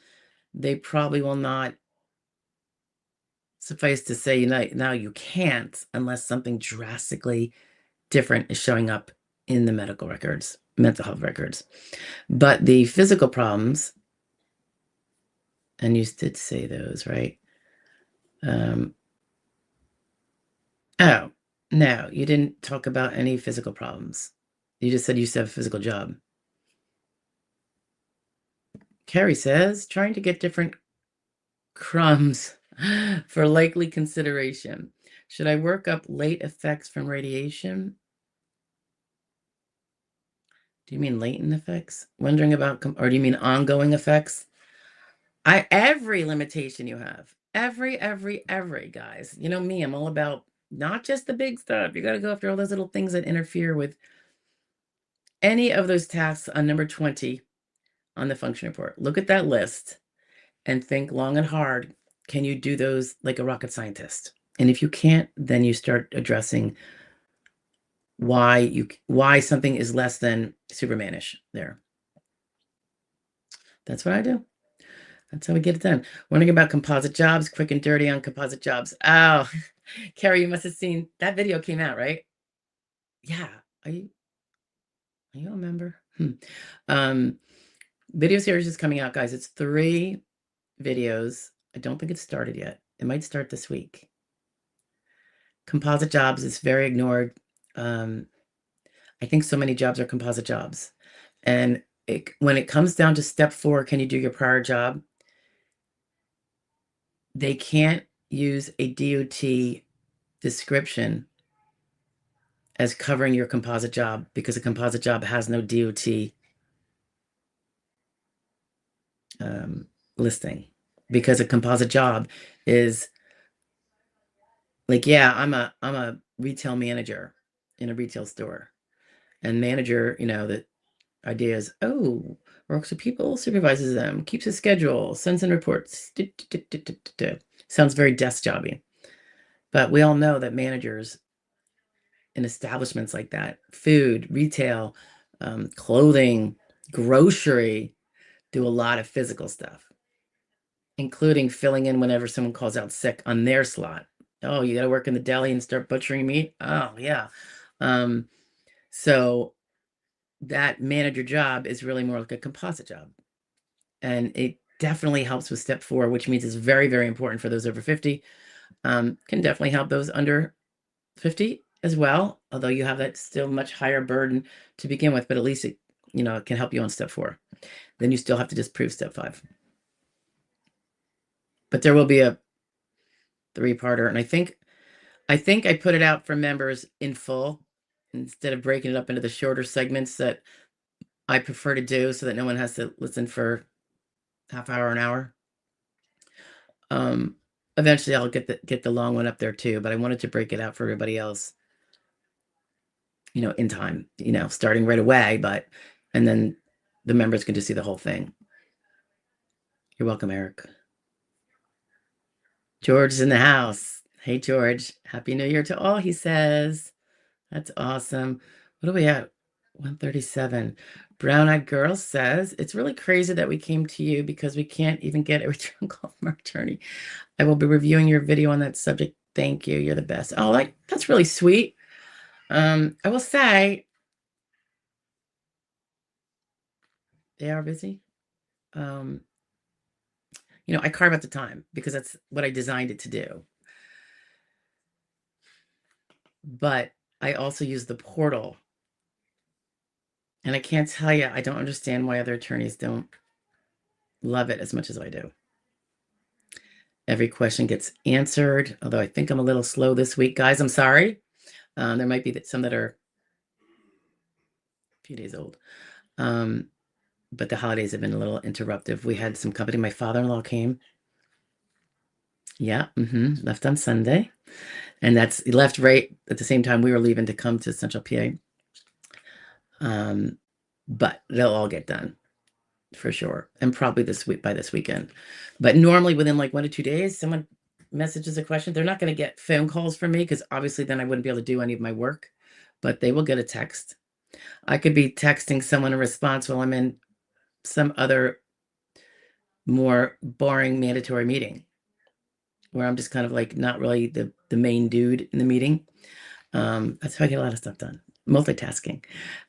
they probably will not suffice to say, now you can't unless something drastically different is showing up in the medical records, mental health records. But the physical problems, and you did say those, right? Oh, no, you didn't talk about any physical problems. You just said you used to have a physical job. Carrie says, trying to get different crumbs for likely consideration. Should I work up late effects from radiation? Do you mean latent effects? Wondering about, or do you mean ongoing effects? Every limitation you have, every, guys. You know me, I'm all about not just the big stuff. You got to go after all those little things that interfere with any of those tasks on number 20 on the function report. Look at that list and think long and hard. Can you do those like a rocket scientist? And if you can't, then you start addressing why something is less than Supermanish there. That's what I do. That's how we get it done. Wondering about composite jobs, quick and dirty on composite jobs. Oh, Carrie, you must have seen that video came out, right? Yeah. Are you a member? Video series is coming out, guys. It's 3 videos. I don't think it's started yet. It might start this week. Composite jobs is very ignored. I think so many jobs are composite jobs. And when it comes down to step 4, can you do your prior job? They can't use a DOT description as covering your composite job because a composite job has no DOT listing, because a composite job is Like, yeah, I'm a retail manager in a retail store. And manager, the idea is, oh, works with people, supervises them, keeps a schedule, sends in reports. Sounds very desk jobby. But we all know that managers in establishments like that, food, retail, clothing, grocery, do a lot of physical stuff, including filling in whenever someone calls out sick on their slot. Oh, you got to work in the deli and start butchering meat? Oh, yeah. Um, so that manager job is really more like a composite job. And it definitely helps with step 4, which means it's very, very important for those over 50. Can definitely help those under 50 as well, although you have that still much higher burden to begin with, but at least it can help you on step 4. Then you still have to disprove step 5. But there will be a 3-parter, and I think I put it out for members in full instead of breaking it up into the shorter segments that I prefer to do so that no one has to listen for half hour, an hour. Eventually I'll get the long one up there too, but I wanted to break it out for everybody else, in time, starting right away, and then the members can just see the whole thing. You're welcome, Eric. George is in the house. Hey, George. Happy New Year to all, he says. That's awesome. What are we at? 137. Brown Eyed Girl says, it's really crazy that we came to you because we can't even get a return call from our attorney. I will be reviewing your video on that subject. Thank you. You're the best. Oh, that's really sweet. I will say they are busy. I carve out the time because that's what I designed it to do. But I also use the portal. And I can't tell you, I don't understand why other attorneys don't love it as much as I do. Every question gets answered, although I think I'm a little slow this week. Guys, I'm sorry. There might be some that are a few days old. But the holidays have been a little interruptive. We had some company. My father-in-law came. Yeah, left on Sunday. And he left right at the same time we were leaving to come to Central PA. But they'll all get done for sure. And probably by this weekend. But normally within like 1 to 2 days, someone messages a question. They're not going to get phone calls from me because obviously then I wouldn't be able to do any of my work, but they will get a text. I could be texting someone a response while I'm in some other more boring mandatory meeting where I'm just kind of like not really the main dude in the meeting. That's how I get a lot of stuff done. Multitasking.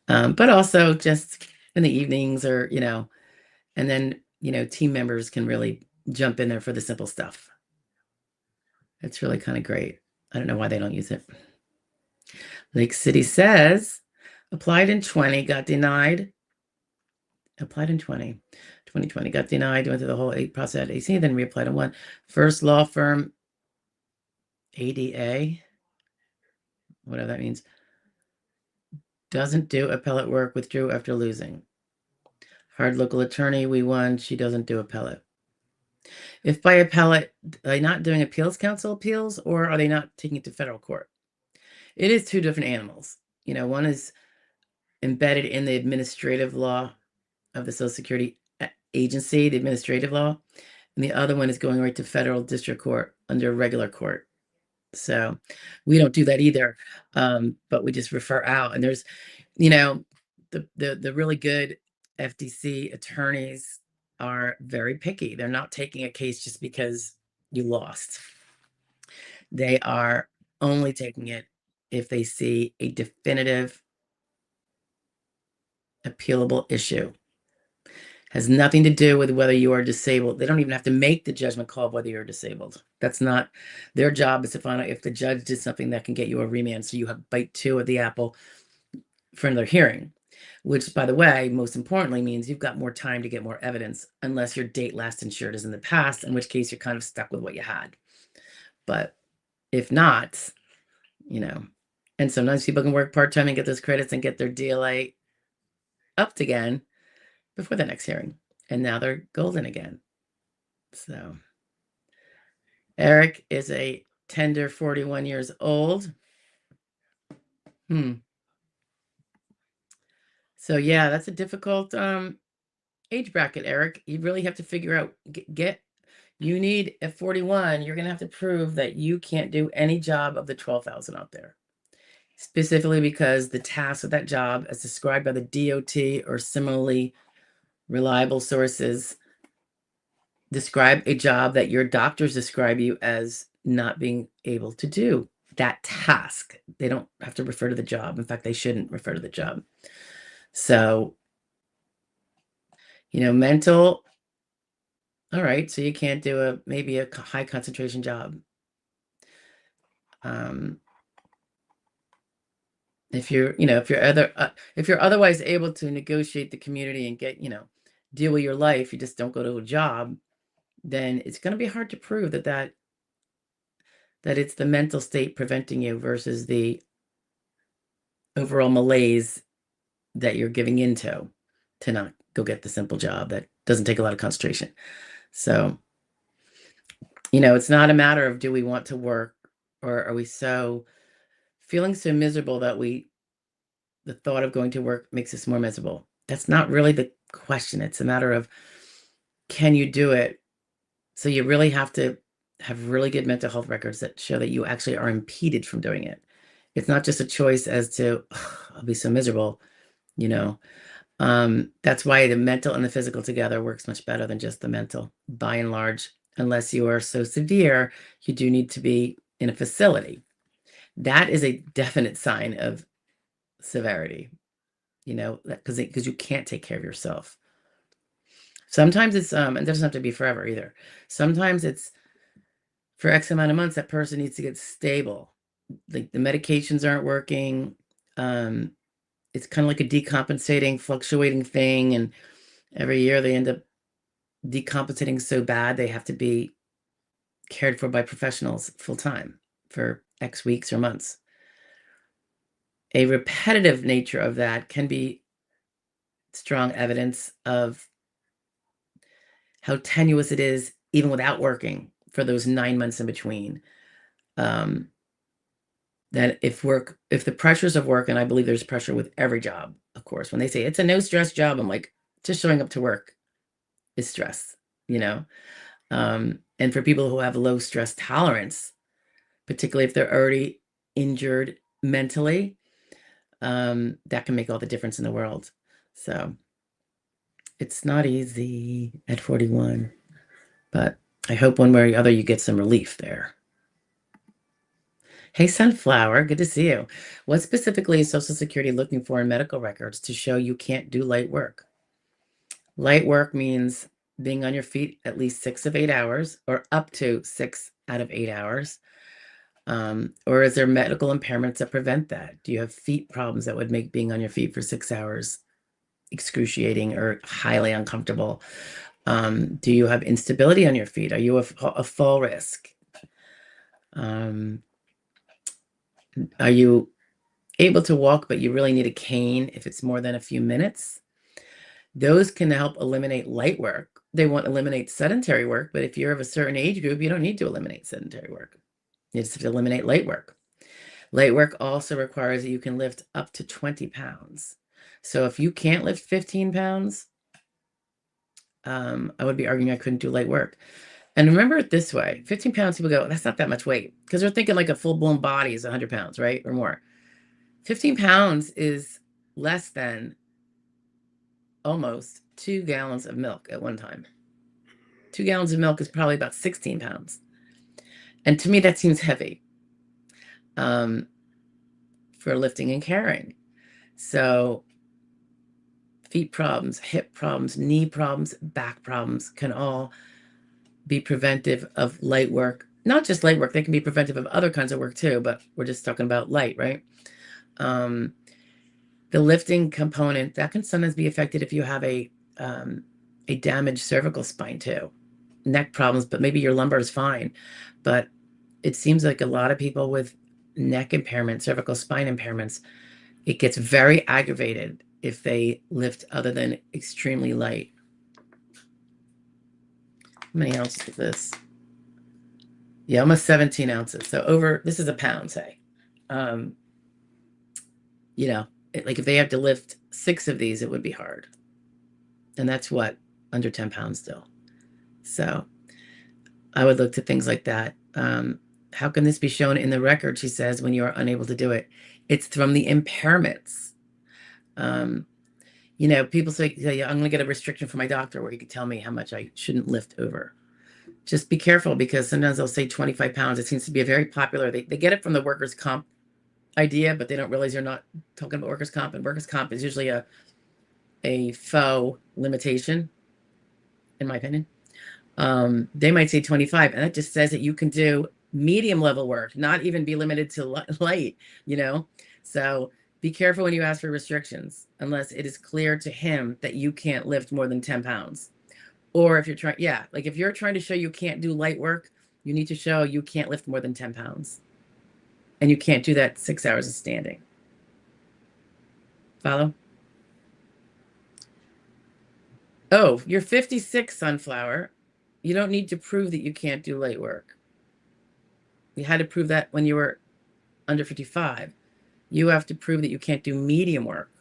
But also just in the evenings or, and then, team members can really jump in there for the simple stuff. It's really kind of great. I don't know why they don't use it. Lake City says, applied in 20, got denied. Applied in 2020, got denied, went through the whole process at AC, then reapplied in 1. First law firm, ADA, whatever that means, doesn't do appellate work, withdrew after losing. Hard local attorney, we won, she doesn't do appellate. If by appellate, are they not doing appeals council appeals, or are they not taking it to federal court? It is 2 different animals. One is embedded in the administrative law of the Social Security agency, the administrative law, and the other one is going right to federal district court under regular court. So we don't do that either, but we just refer out. And there's, the really good FDC attorneys are very picky. They're not taking a case just because you lost. They are only taking it if they see a definitive appealable issue. Has nothing to do with whether you are disabled. They don't even have to make the judgment call of whether you're disabled. That's not their job, is to find out if the judge did something that can get you a remand. So you have bite 2 of the apple for another hearing, which, by the way, most importantly means you've got more time to get more evidence, unless your date last insured is in the past, in which case you're kind of stuck with what you had. But if not, and sometimes people can work part-time and get those credits and get their DLA upped again before the next hearing. And now they're golden again. So Eric is a tender 41 years old. So yeah, that's a difficult age bracket, Eric. You really have to figure out, you need at 41, you're going to have to prove that you can't do any job of the 12,000 out there. Specifically because the tasks of that job, as described by the DOT or similarly reliable sources, describe a job that your doctors describe you as not being able to do. That task. They don't have to refer to the job. In fact, they shouldn't refer to the job. So, mental, all right, so you can't do maybe a high concentration job. If you're otherwise able to negotiate the community and get, deal with your life, you just don't go to a job, then it's going to be hard to prove that it's the mental state preventing you versus the overall malaise that you're giving into to not go get the simple job that doesn't take a lot of concentration. So, it's not a matter of do we want to work, or are we feeling so miserable that the thought of going to work makes us more miserable. That's not really the question. It's a matter of, can you do it? So you really have to have really good mental health records that show that you actually are impeded from doing it. It's not just a choice as to, I'll be so miserable, That's why the mental and the physical together works much better than just the mental, by and large. Unless you are so severe, you do need to be in a facility. That is a definite sign of severity, because you can't take care of yourself. Sometimes it's, it doesn't have to be forever either. Sometimes it's for X amount of months, that person needs to get stable. Like the medications aren't working. It's kind of like a decompensating, fluctuating thing. And every year they end up decompensating so bad, they have to be cared for by professionals full time for X weeks or months. A repetitive nature of that can be strong evidence of how tenuous it is, even without working for those 9 months in between. That if the pressures of work, and I believe there's pressure with every job, of course, when they say it's a no stress job, I'm like, just showing up to work is stress, and for people who have low stress tolerance, particularly if they're already injured mentally, that can make all the difference in the world. So it's not easy at 41, but I hope one way or the other you get some relief there. Hey, Sunflower, good to see you. What specifically is Social Security looking for in medical records to show you can't do light work? Light work means being on your feet at least 6 of 8 hours, or up to 6 out of 8 hours. Or is there medical impairments that prevent that? Do you have feet problems that would make being on your feet for 6 hours excruciating or highly uncomfortable? Do you have instability on your feet? Are you a fall risk? Are you able to walk, but you really need a cane if it's more than a few minutes? Those can help eliminate light work. They won't eliminate sedentary work, but if you're of a certain age group, you don't need to eliminate sedentary work. You just have to eliminate light work. Light work also requires that you can lift up to 20 pounds. So if you can't lift 15 pounds, I would be arguing I couldn't do light work. And remember it this way, 15 pounds, people go, that's not that much weight, because they're thinking like a full-blown body is 100 pounds, right? Or more. 15 pounds is less than almost 2 gallons of milk at one time. 2 gallons of milk is probably about 16 pounds. And to me, that seems heavy for lifting and carrying. So feet problems, hip problems, knee problems, back problems can all be preventive of light work. Not just light work, they can be preventive of other kinds of work too, but we're just talking about light, right? The lifting component, that can sometimes be affected if you have a damaged cervical spine too. Neck problems, but maybe your lumbar is fine. But it seems like a lot of people with neck impairment, cervical spine impairments, it gets very aggravated if they lift other than extremely light. How many ounces is this? Yeah, almost 17 ounces. So over, this is a pound, say. You know, like if they have to lift 6 of these, it would be hard. And that's what, under 10 pounds still. So I would look to things like that. How can this be shown in the record, she says, when you are unable to do it? It's from the impairments. You know, people say, yeah, I'm going to get a restriction from my doctor where you can tell me how much I shouldn't lift over. Just be careful, because sometimes they'll say 25 pounds. It seems to be a very popular, they get it from the workers' comp idea, but they don't realize you're not talking about workers' comp. And workers' comp is usually a faux limitation, in my opinion. They might say 25, and that just says that you can do medium level work, not even be limited to light, you know? So be careful when you ask for restrictions, unless it is clear to him that you can't lift more than 10 pounds. Or if you're trying, yeah, like if you're trying to show you can't do light work, you need to show you can't lift more than 10 pounds. And you can't do that 6 hours of standing. Follow? Oh, you're 56, Sunflower. You don't need to prove that you can't do light work. You had to prove that when you were under 55. You have to prove that you can't do medium work.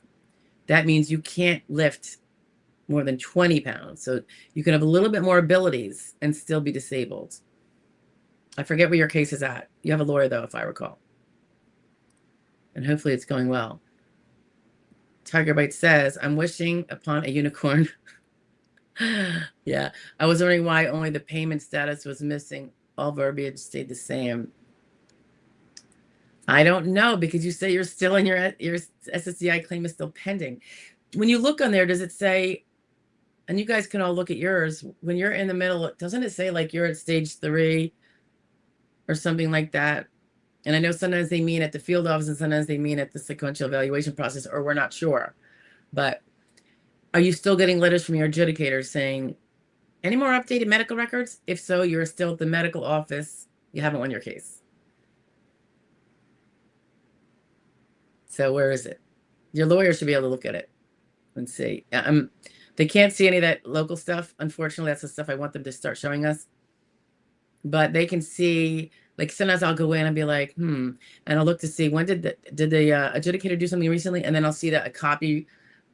That means you can't lift more than 20 pounds. So you can have a little bit more abilities and still be disabled. I forget where your case is at. You have a lawyer, though, if I recall. And hopefully it's going well. Tiger Bite says, I'm wishing upon a unicorn. Yeah, I was wondering why only the payment status was missing. All verbiage stayed the same. I don't know, because you say you're still in your SSDI claim is still pending. When you look on there, does it say, and you guys can all look at yours, when you're in the middle, doesn't it say like you're at stage 3 or something like that? And I know sometimes they mean at the field office and sometimes they mean at the sequential evaluation process, or we're not sure. But are you still getting letters from your adjudicators saying, any more updated medical records? If so, you're still at the medical office. You haven't won your case. So where is it? Your lawyer should be able to look at it and see. They can't see any of that local stuff. Unfortunately, that's the stuff I want them to start showing us. But they can see, like sometimes I'll go in and be like, and I'll look to see when did the adjudicator do something recently, and then I'll see that a copy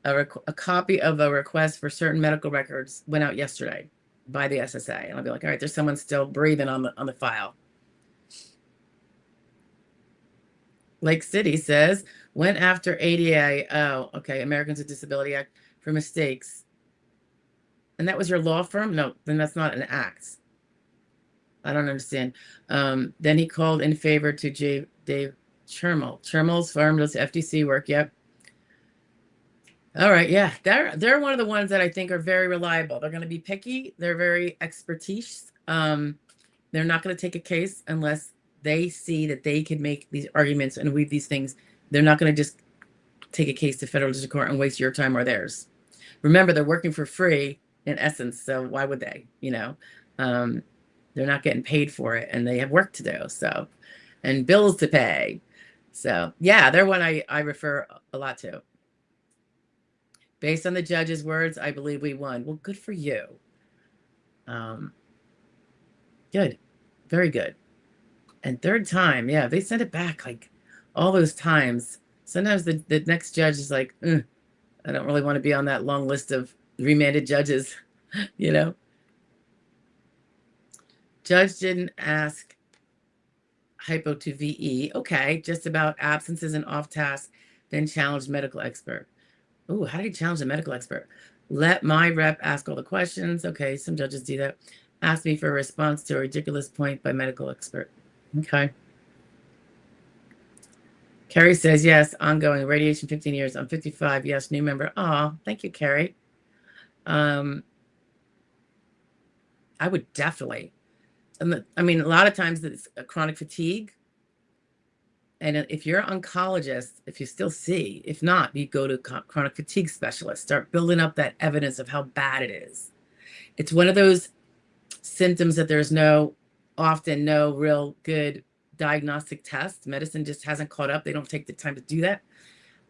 of a request for certain medical records went out yesterday by the SSA, and I'll be like, all right, there's someone still breathing on the file. Lake City says, went after ADA, oh, okay, Americans with Disability Act, for mistakes. And that was your law firm? No, then that's not an act. I don't understand. Then he called in favor to Dave Chermel. Chermel's firm does FTC work. Yep. All right. Yeah. They're one of the ones that I think are very reliable. They're going to be picky. They're very expertise. They're not going to take a case unless they see that they can make these arguments and weave these things. They're not going to just take a case to federal district court and waste your time or theirs. Remember, they're working for free in essence. So why would they, they're not getting paid for it, and they have work to do. So, and bills to pay. So yeah, they're one I refer a lot to. Based on the judge's words, I believe we won. Well, good for you. Good. Very good. And third time, yeah, they sent it back like all those times. Sometimes the next judge is like, I don't really want to be on that long list of remanded judges, Judge didn't ask hypo to VE. Okay, just about absences and off task, then challenged medical expert. Oh, how did he challenge the medical expert? Let my rep ask all the questions. Okay, some judges do that. Ask me for a response to a ridiculous point by medical expert. Okay. Carrie says, yes, ongoing. Radiation 15 years. I'm 55. Yes, new member. Oh, thank you, Carrie. I would definitely. I mean, a lot of times it's a chronic fatigue. And if you're an oncologist, if you still see, if not, you go to chronic fatigue specialist. Start building up that evidence of how bad it is. It's one of those symptoms that there's often no real good diagnostic test. Medicine just hasn't caught up. They don't take the time to do that.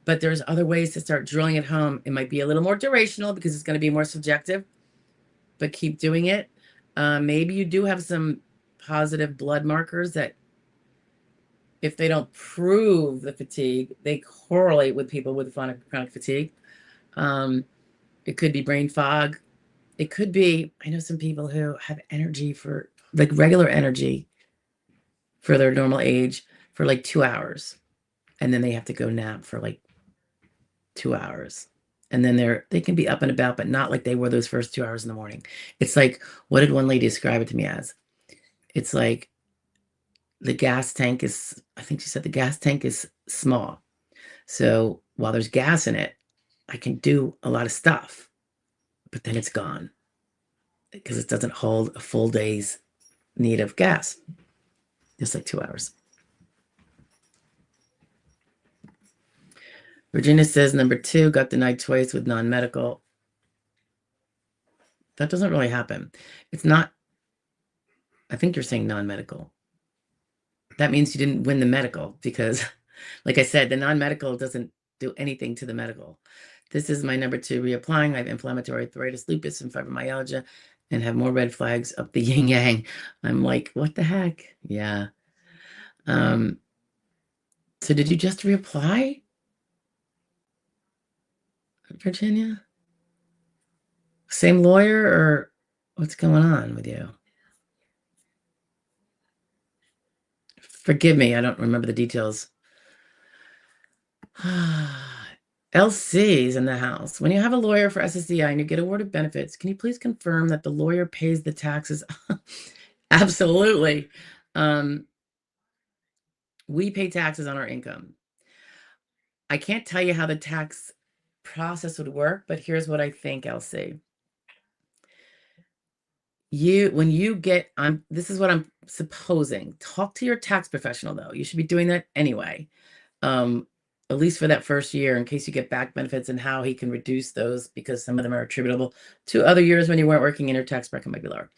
But there's other ways to start drilling it home. It might be a little more durational because it's going to be more subjective, but keep doing it. Maybe you do have some positive blood markers that, if they don't prove the fatigue, they correlate with people with chronic fatigue. It could be brain fog. It could be, I know some people who have energy for like regular energy for their normal age for like 2 hours. And then they have to go nap for like 2 hours. And then they can be up and about, but not like they were those first 2 hours in the morning. It's like, what did one lady describe it to me as? It's like the gas tank is, I think she said the gas tank is small. So while there's gas in it, I can do a lot of stuff, but then it's gone because it doesn't hold a full day's need of gas, just like 2 hours. Virginia says number 2 got denied twice with non-medical. That doesn't really happen. It's not, I think you're saying non-medical. That means you didn't win the medical because, like I said, the non-medical doesn't do anything to the medical. This is my number 2 reapplying. I have inflammatory arthritis, lupus, and fibromyalgia, and have more red flags up the yin yang. I'm like, what the heck? Yeah. So did you just reapply, Virginia? Same lawyer, or what's going on with you? Forgive me, I don't remember the details. LC's in the house. When you have a lawyer for SSDI and you get awarded benefits, can you please confirm that the lawyer pays the taxes? Absolutely. We pay taxes on our income. I can't tell you how the tax process would work, but here's what I think, LC. When you get on, this is what I'm supposing. Talk to your tax professional, though. You should be doing that anyway. At least for that first year, in case you get back benefits, and how he can reduce those because some of them are attributable to other years when you weren't working and your tax bracket might be lower.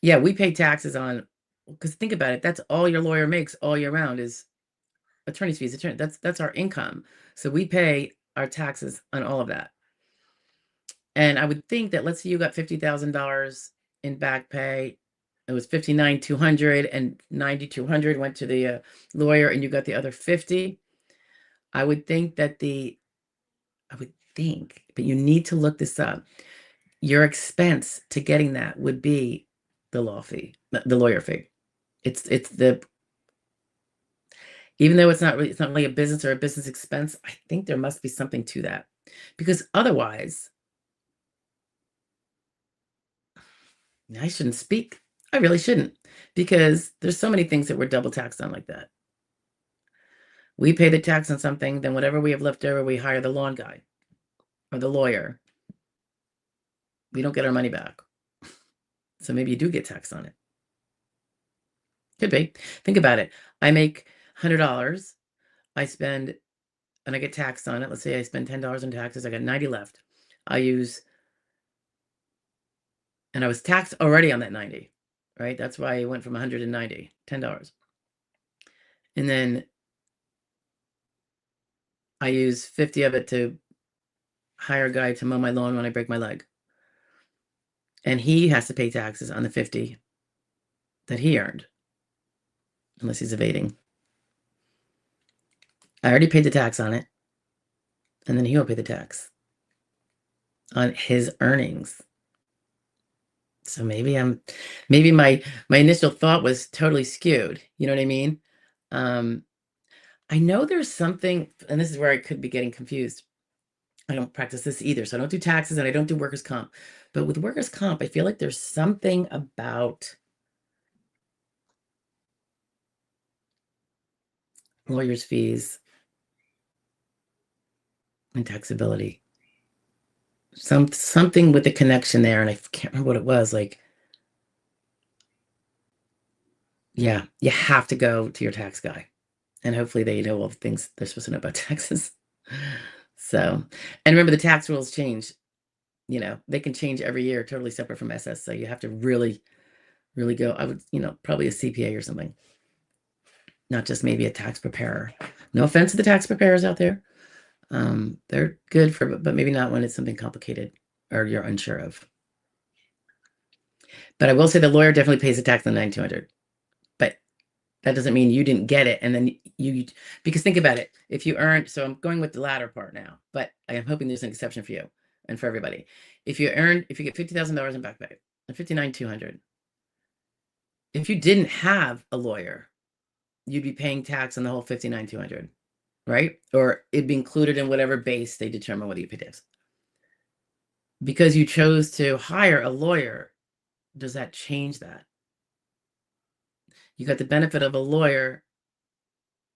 Yeah, we pay taxes on, because think about it, that's all your lawyer makes all year round is attorney's fees. That's our income. So we pay our taxes on all of that. And I would think that, let's say you got $50,000 in back pay. It was 59,200 and 9,200 went to the lawyer, and you got the other 50. I would think, but you need to look this up. Your expense to getting that would be the law fee, the lawyer fee. Even though it's not really a business or a business expense, I think there must be something to that, because otherwise, I shouldn't speak. I really shouldn't, because there's so many things that we're double taxed on like that. We pay the tax on something, then whatever we have left over, we hire the lawn guy or the lawyer. We don't get our money back. So maybe you do get taxed on it. Could be. Think about it. I make $100. I spend, and I get taxed on it. Let's say I spend $10 in taxes. I got 90 left. And I was taxed already on that 90, right? That's why I went from 190, $10. And then I use 50 of it to hire a guy to mow my lawn when I break my leg. And he has to pay taxes on the 50 that he earned, unless he's evading. I already paid the tax on it, and then he will pay the tax on his earnings. So maybe my initial thought was totally skewed. You know what I mean? I know there's something, and this is where I could be getting confused. I don't practice this either. So I don't do taxes and I don't do workers' comp. But with workers' comp, I feel like there's something about lawyers' fees and taxability. Something with the connection there, and I can't remember what it was. Like, yeah, you have to go to your tax guy, and hopefully they know all the things they're supposed to know about taxes. So, and remember, the tax rules change. They can change every year, totally separate from SS. So you have to really, really go. I would, probably a CPA or something, not just maybe a tax preparer. No offense to the tax preparers out there. They're good but maybe not when it's something complicated or you're unsure of. But I will say the lawyer definitely pays the tax on 9,200. But that doesn't mean you didn't get it. And then because think about it. If you earned, so I'm going with the latter part now, but I am hoping there's an exception for you and for everybody. If you get $50,000 in back pay, 59,200. If you didn't have a lawyer, you'd be paying tax on the whole 59,200, right? Or it'd be included in whatever base they determine whether you pay tax. Because you chose to hire a lawyer, does that change that? You got the benefit of a lawyer.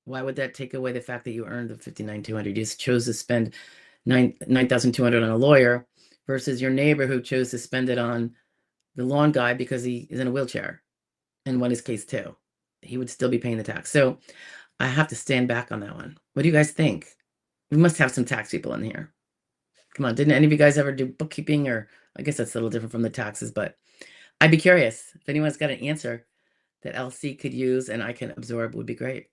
Why would that take away the fact that you earned the 59,200? You just chose to spend 9,200 on a lawyer versus your neighbor who chose to spend it on the lawn guy because he is in a wheelchair and won his case too. He would still be paying the tax. So I have to stand back on that one. What do you guys think? We must have some tax people in here. Come on, didn't any of you guys ever do bookkeeping? Or I guess that's a little different from the taxes, but I'd be curious. If anyone's got an answer that LC could use and I can absorb, would be great.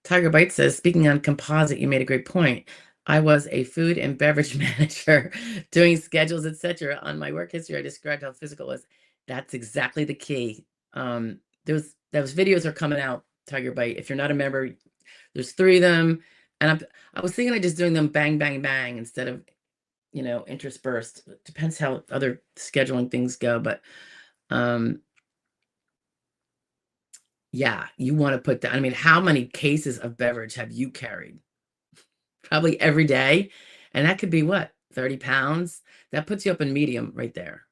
Tiger Bite says, speaking on composite, you made a great point. I was a food and beverage manager doing schedules, etc. On my work history, I described how physical it was. That's exactly the key. Those videos are coming out, Tiger Bite. If you're not a member, there's 3 of them. And I was thinking of just doing them bang, bang, bang instead of, interspersed. It depends how other scheduling things go. But yeah, you want to put that. I mean, how many cases of beverage have you carried? Probably every day. And that could be what? 30 pounds? That puts you up in medium right there.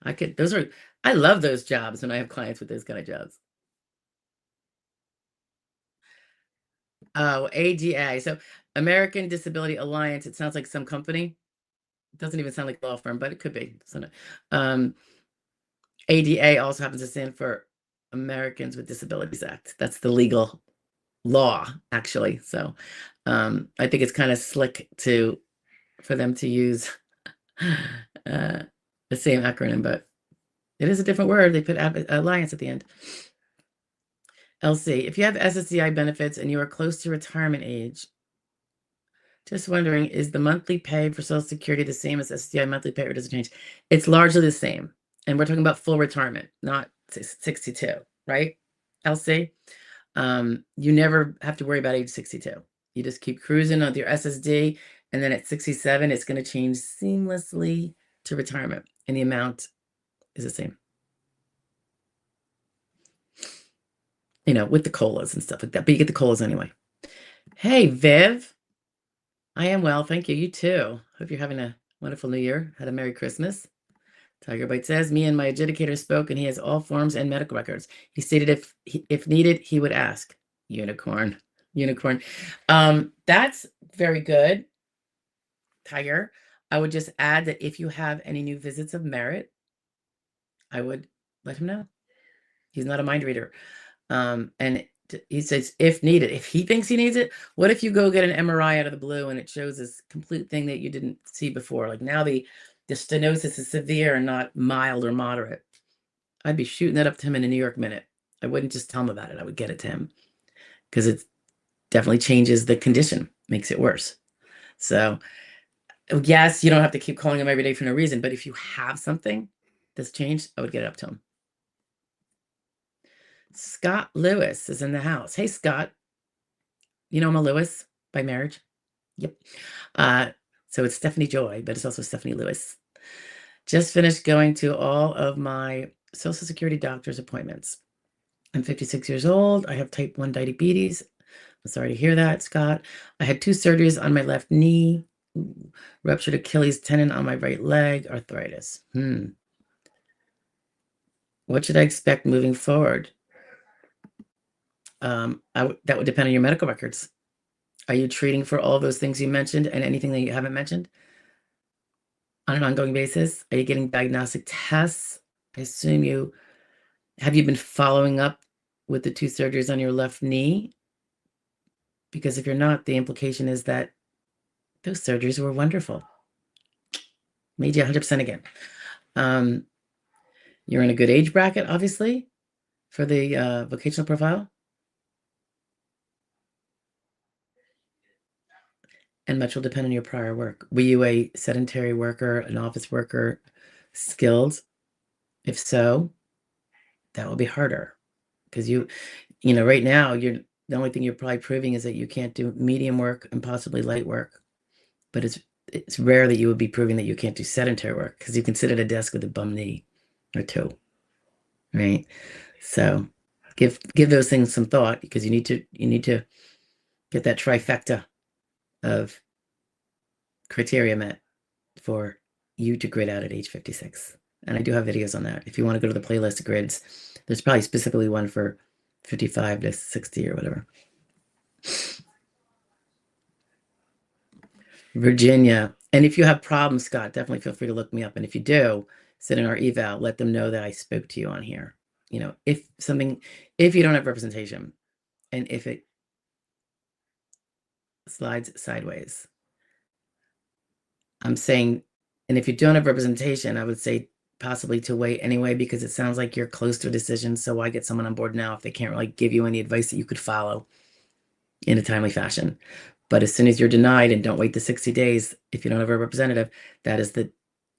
I love those jobs when I have clients with those kind of jobs. Oh, ADA. So American Disability Alliance, it sounds like some company. It doesn't even sound like a law firm, but it could be. So, ADA also happens to stand for Americans with Disabilities Act. That's the legal law, actually. So I think it's kind of slick for them to use the same acronym, but it is a different word. They put alliance at the end. LC, if you have SSDI benefits and you are close to retirement age, just wondering, is the monthly pay for Social Security the same as SSDI monthly pay, or does it change? It's largely the same. And we're talking about full retirement, not 62, right? LC, you never have to worry about age 62. You just keep cruising with your SSD, and then at 67, it's going to change seamlessly to retirement, and the amount is the same. With the colas and stuff like that, but you get the colas anyway. Hey, Viv. I am well, thank you. You too. Hope you're having a wonderful New Year. Had a Merry Christmas. Tiger Bite says, me and my adjudicator spoke, and he has all forms and medical records. He stated if needed, he would ask. Unicorn. That's very good, Tiger. I would just add that if you have any new visits of merit, I would let him know. He's not a mind reader. And he says, if needed, if he thinks he needs it, what if you go get an MRI out of the blue and it shows this complete thing that you didn't see before? Like now the stenosis is severe and not mild or moderate. I'd be shooting that up to him in a New York minute. I wouldn't just tell him about it. I would get it to him because it definitely changes the condition, makes it worse. So yes, you don't have to keep calling him every day for no reason, but if you have something that's changed, I would get it up to him. Scott Lewis is in the house. Hey, Scott. You know Emma Lewis by marriage? Yep. So it's Stephanie Joy, but it's also Stephanie Lewis. Just finished going to all of my Social Security doctor's appointments. I'm 56 years old. I have type 1 diabetes. I'm sorry to hear that, Scott. I had 2 surgeries on my left knee, ruptured Achilles tendon on my right leg, arthritis. What should I expect moving forward? That would depend on your medical records. Are you treating for all those things you mentioned and anything that you haven't mentioned on an ongoing basis? Are you getting diagnostic tests? I assume have you been following up with the 2 surgeries on your left knee? Because if you're not, the implication is that those surgeries were wonderful. Made you 100% again. You're in a good age bracket, obviously, for the vocational profile. And much will depend on your prior work. Were you a sedentary worker, an office worker, skilled? If so, that will be harder because right now the only thing you're probably proving is that you can't do medium work and possibly light work. But it's rare that you would be proving that you can't do sedentary work because you can sit at a desk with a bum knee or two, right? So give those things some thought because you need to get that trifecta of criteria met for you to grid out at age 56. And I do have videos on that. If you want to go to the playlist of grids, there's probably specifically one for 55 to 60 or whatever. Virginia. And if you have problems, Scott, definitely feel free to look me up. And if you do, sit in our eval, let them know that I spoke to you on here. If you don't have representation and if it slides sideways, I'm saying, and if you don't have representation, I would say possibly to wait anyway, because it sounds like you're close to a decision. So why get someone on board now if they can't really give you any advice that you could follow in a timely fashion? But as soon as you're denied, and don't wait the 60 days, if you don't have a representative, that is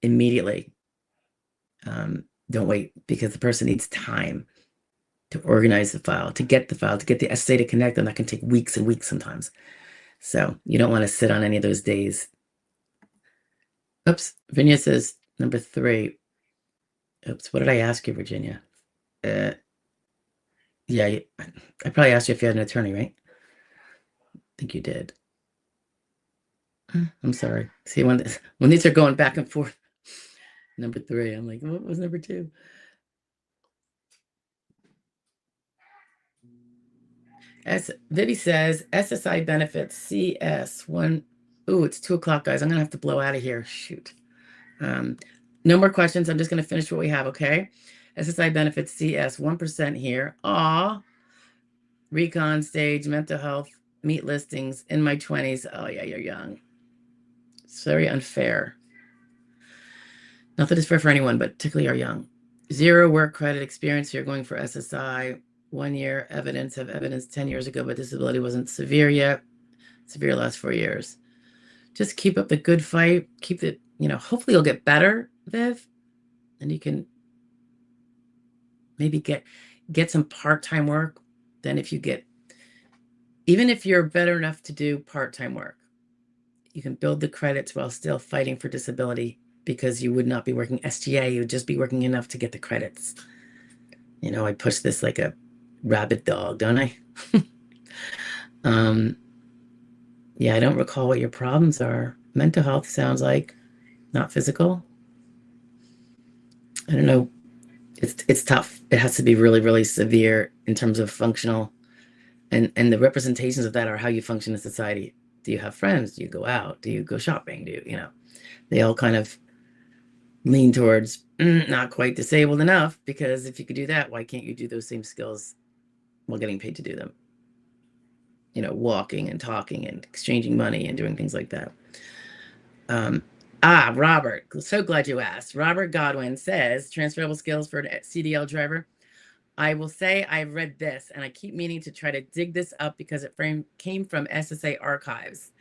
immediately. Don't wait, because the person needs time to organize the file, to get the SSA to connect, and that can take weeks and weeks sometimes. So you don't want to sit on any of those days. Oops, Virginia says number 3. Oops, what did I ask you, Virginia? Yeah, I probably asked you if you had an attorney, right? I think you did. I'm sorry. See, when these are going back and forth, number 3, I'm like, what was number 2? As Vivi says, SSI benefits CS1. Ooh, it's 2:00, guys. I'm gonna have to blow out of here. Shoot. No more questions. I'm just gonna finish what we have, okay? SSI benefits CS 1% here. Aw. Recon stage, mental health, meet listings in my 20s. Oh yeah, you're young. It's very unfair. Not that it's fair for anyone, but particularly our young. 0 work credit experience. You're going for SSI. 1 year evidence 10 years ago, but disability wasn't severe yet. Severe last 4 years. Just keep up the good fight. Keep it, hopefully you'll get better, Viv. And you can maybe get some part-time work. Then even if you're better enough to do part-time work, you can build the credits while still fighting for disability, because you would not be working SGA. You would just be working enough to get the credits. I push this like a rabid dog, don't I? Yeah, I don't recall what your problems are. Mental health sounds like, not physical. I don't know. It's tough. It has to be really, really severe in terms of functional, and the representations of that are how you function in society. Do you have friends? Do you go out? Do you go shopping? They all kind of lean towards not quite disabled enough, because if you could do that, why can't you do those same skills while getting paid to do them? Walking and talking and exchanging money and doing things like that. Robert, so glad you asked. Robert Godwin says, transferable skills for a CDL driver. I will say I've read this, and I keep meaning to try to dig this up because it came from SSA archives.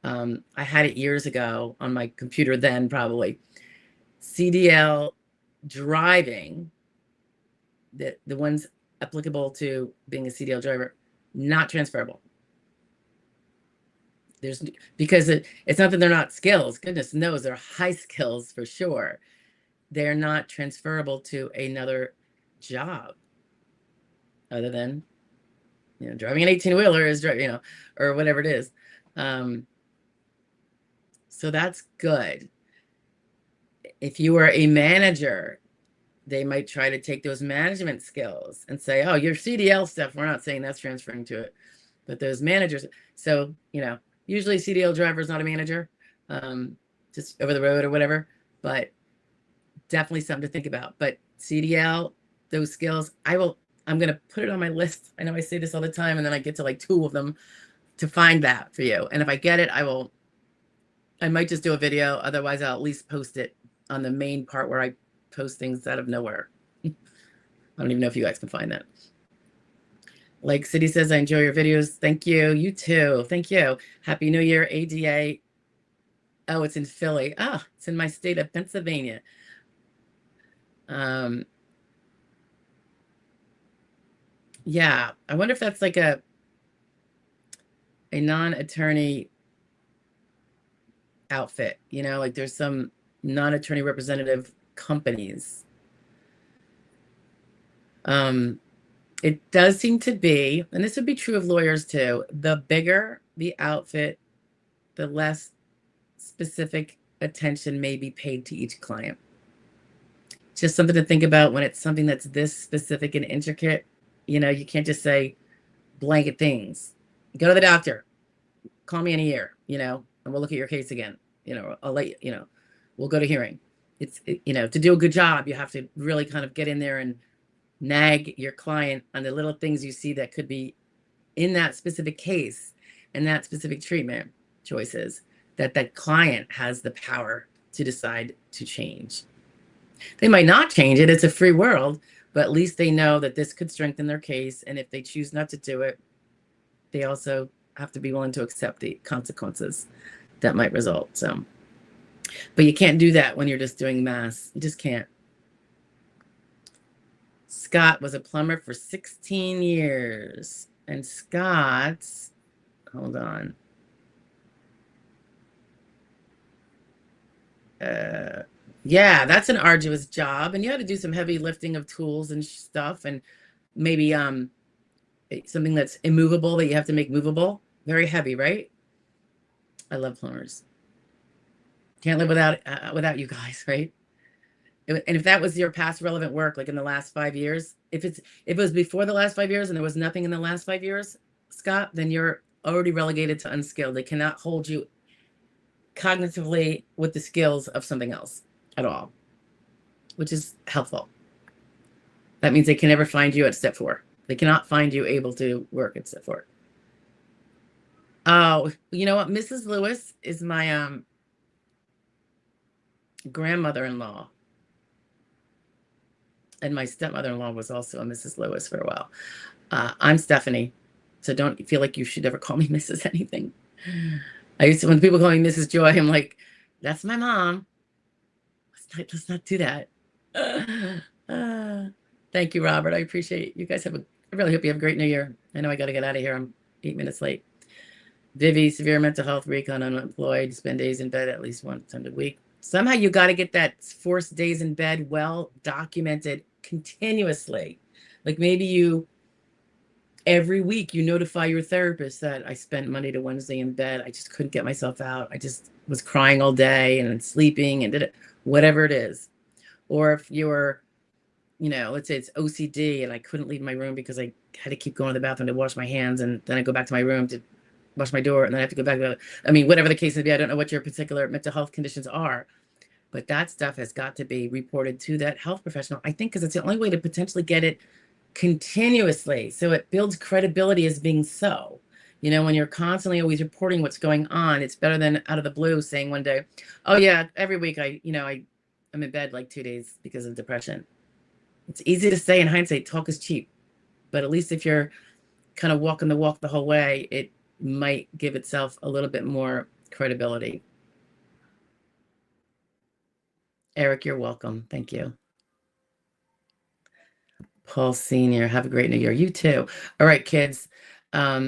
I had it years ago on my computer then, probably. CDL driving, the ones applicable to being a CDL driver, not transferable. Because it's not that they're not skills. Goodness knows they're high skills for sure. They're not transferable to another job other than, driving an 18-wheeler is, or whatever it is. So that's good. If you are a manager, they might try to take those management skills and say, oh, your CDL stuff, we're not saying that's transferring to it, but those managers. So, usually CDL driver is not a manager, just over the road or whatever, but definitely something to think about. But CDL, those skills, I'm going to put it on my list. I know I say this all the time, and then I get to like 2 of them to find that for you. And if I get it, I might just do a video. Otherwise, I'll at least post it on the main part where I post things out of nowhere. I don't even know if you guys can find that. Like City says, I enjoy your videos. Thank you. You too. Thank you. Happy New Year, ADA. Oh, it's in Philly. Ah, it's in my state of Pennsylvania. Yeah, I wonder if that's like a non-attorney outfit, you know, like there's some non-attorney representative companies. It does seem to be, and this would be true of lawyers too, the bigger the outfit, the less specific attention may be paid to each client. Just something to think about when it's something that's this specific and intricate. You know, you can't just say blanket things. Go to the doctor, call me in a year, you know, and we'll look at your case again. You know, I'll let you, you know, we'll go to hearing. You know, to do a good job, you have to really kind of get in there and nag your client on the little things you see that could be in that specific case and that specific treatment choices that that client has the power to decide to change. They might not change it. It's a free world, but at least they know that this could strengthen their case. And if they choose not to do it, they also have to be willing to accept the consequences that might result. So, but you can't do that when you're just doing mass. You just can't. Scott was a plumber for 16 years. And Scott's, hold on. Yeah, that's an arduous job. And you had to do some heavy lifting of tools and stuff. And maybe something that's immovable that you have to make movable. Very heavy, right? I love plumbers. Can't live without you guys, right? And if that was your past relevant work, like in the last 5 years, if it was before the last 5 years and there was nothing in the last 5 years, Scott, then you're already relegated to unskilled. They cannot hold you cognitively with the skills of something else at all, which is helpful. That means they can never find you at step 4. They cannot find you able to work at step 4. Oh, you know what? Mrs. Lewis is my grandmother-in-law. And my stepmother-in-law was also a Mrs. Lewis for a while. I'm Stephanie, so don't feel like you should ever call me Mrs. anything. I used to, when people call me Mrs. Joy, I'm like, that's my mom. Let's not do that. Thank you, Robert. I appreciate it. You guys I really hope you have a great New Year. I know I got to get out of here. I'm 8 minutes late. Vivi, severe mental health, recon, unemployed, spend days in bed at least one time a week. Somehow you got to get that forced days in bed well documented continuously. Like maybe you, every week you notify your therapist that I spent Monday to Wednesday in bed. I just couldn't get myself out. I just was crying all day and sleeping and did it, whatever it is. Or if you're, you know, let's say it's OCD and I couldn't leave my room because I had to keep going to the bathroom to wash my hands. And then I go back to my room to wash my door and then I have to go back to, I mean, whatever the case may be, I don't know what your particular mental health conditions are, but that stuff has got to be reported to that health professional, I think, because it's the only way to potentially get it continuously. So it builds credibility as being so. You know, when you're constantly always reporting what's going on, it's better than out of the blue saying one day, oh yeah, every week I'm in bed like 2 days because of depression. It's easy to say in hindsight, talk is cheap. But at least if you're kind of walking the walk the whole way, it might give itself a little bit more credibility. Eric, you're welcome. Thank you. Paul Sr., have a great New Year. You too. All right, kids.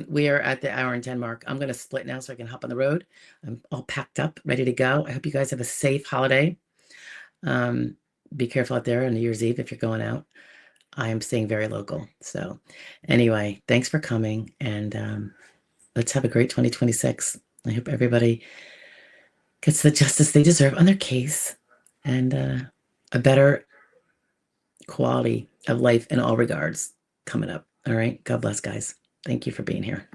We are at the hour and 10 mark. I'm going to split now so I can hop on the road. I'm all packed up, ready to go. I hope you guys have a safe holiday. Be careful out there on New Year's Eve if you're going out. I am staying very local. So anyway, thanks for coming. And let's have a great 2026. I hope everybody gets the justice they deserve on their case and a better quality of life in all regards coming up. All right. God bless, guys. Thank you for being here.